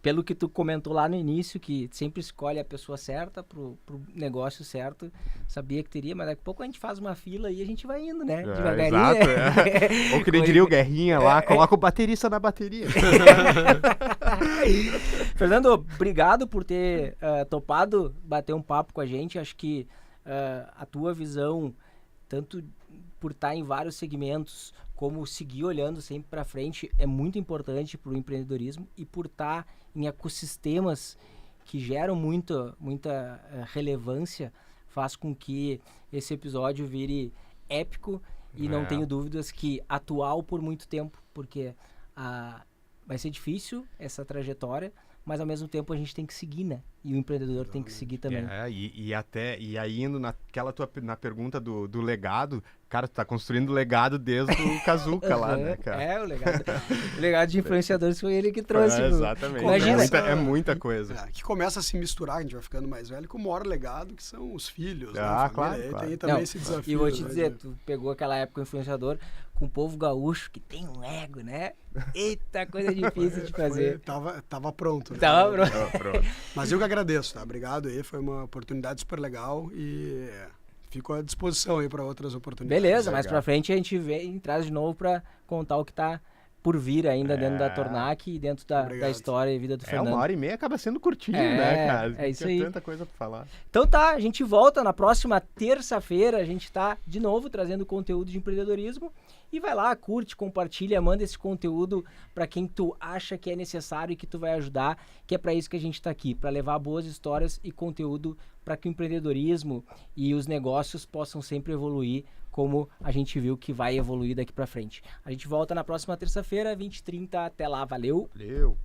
Pelo que tu comentou lá no início, que sempre escolhe a pessoa certa pro negócio certo, sabia que teria, mas daqui a pouco a gente faz uma fila e a gente vai indo, né? Devagarinho. Exato, Ou que nem diria o Guerrinha lá, coloca o baterista na bateria. Fernando, obrigado por ter topado bater um papo com a gente. Acho que a tua visão, tanto por estar em vários segmentos, como seguir olhando sempre para frente, é muito importante para o empreendedorismo, e por estar em ecossistemas que geram muita relevância, faz com que esse episódio vire épico, e não tenho dúvidas que atual por muito tempo, porque vai ser difícil essa trajetória, mas ao mesmo tempo a gente tem que seguir, né? E o empreendedor tem que seguir também. E aí indo na pergunta do legado, cara, tu tá construindo legado desde o Kazuca lá, né, cara? O legado de influenciadores foi ele que trouxe. Exatamente. Imagina. É muita coisa. Que começa a se misturar, a gente vai ficando mais velho, com o maior legado, que são os filhos, né? Claro. Tem também esse desafio. E vou te dizer, tu pegou aquela época influenciador com o povo gaúcho, que tem um ego, né? Eita, coisa difícil de fazer. Tava pronto, né? Tava pronto. Mas eu que agradeço, tá? Obrigado aí, foi uma oportunidade super legal e fico à disposição aí para outras oportunidades. Beleza, mais pra frente a gente traz de novo para contar o que tá por vir ainda dentro da Tornac e dentro da história e vida do Fernando. 1h30 acaba sendo curtinho, né, cara? É isso aí. Tem tanta coisa pra falar. Então tá, a gente volta na próxima terça-feira, a gente tá de novo trazendo conteúdo de empreendedorismo. E vai lá, curte, compartilha, manda esse conteúdo para quem tu acha que é necessário e que tu vai ajudar, que é para isso que a gente está aqui, para levar boas histórias e conteúdo para que o empreendedorismo e os negócios possam sempre evoluir, como a gente viu que vai evoluir daqui para frente. A gente volta na próxima terça-feira, 20h30. Até lá, valeu! Valeu!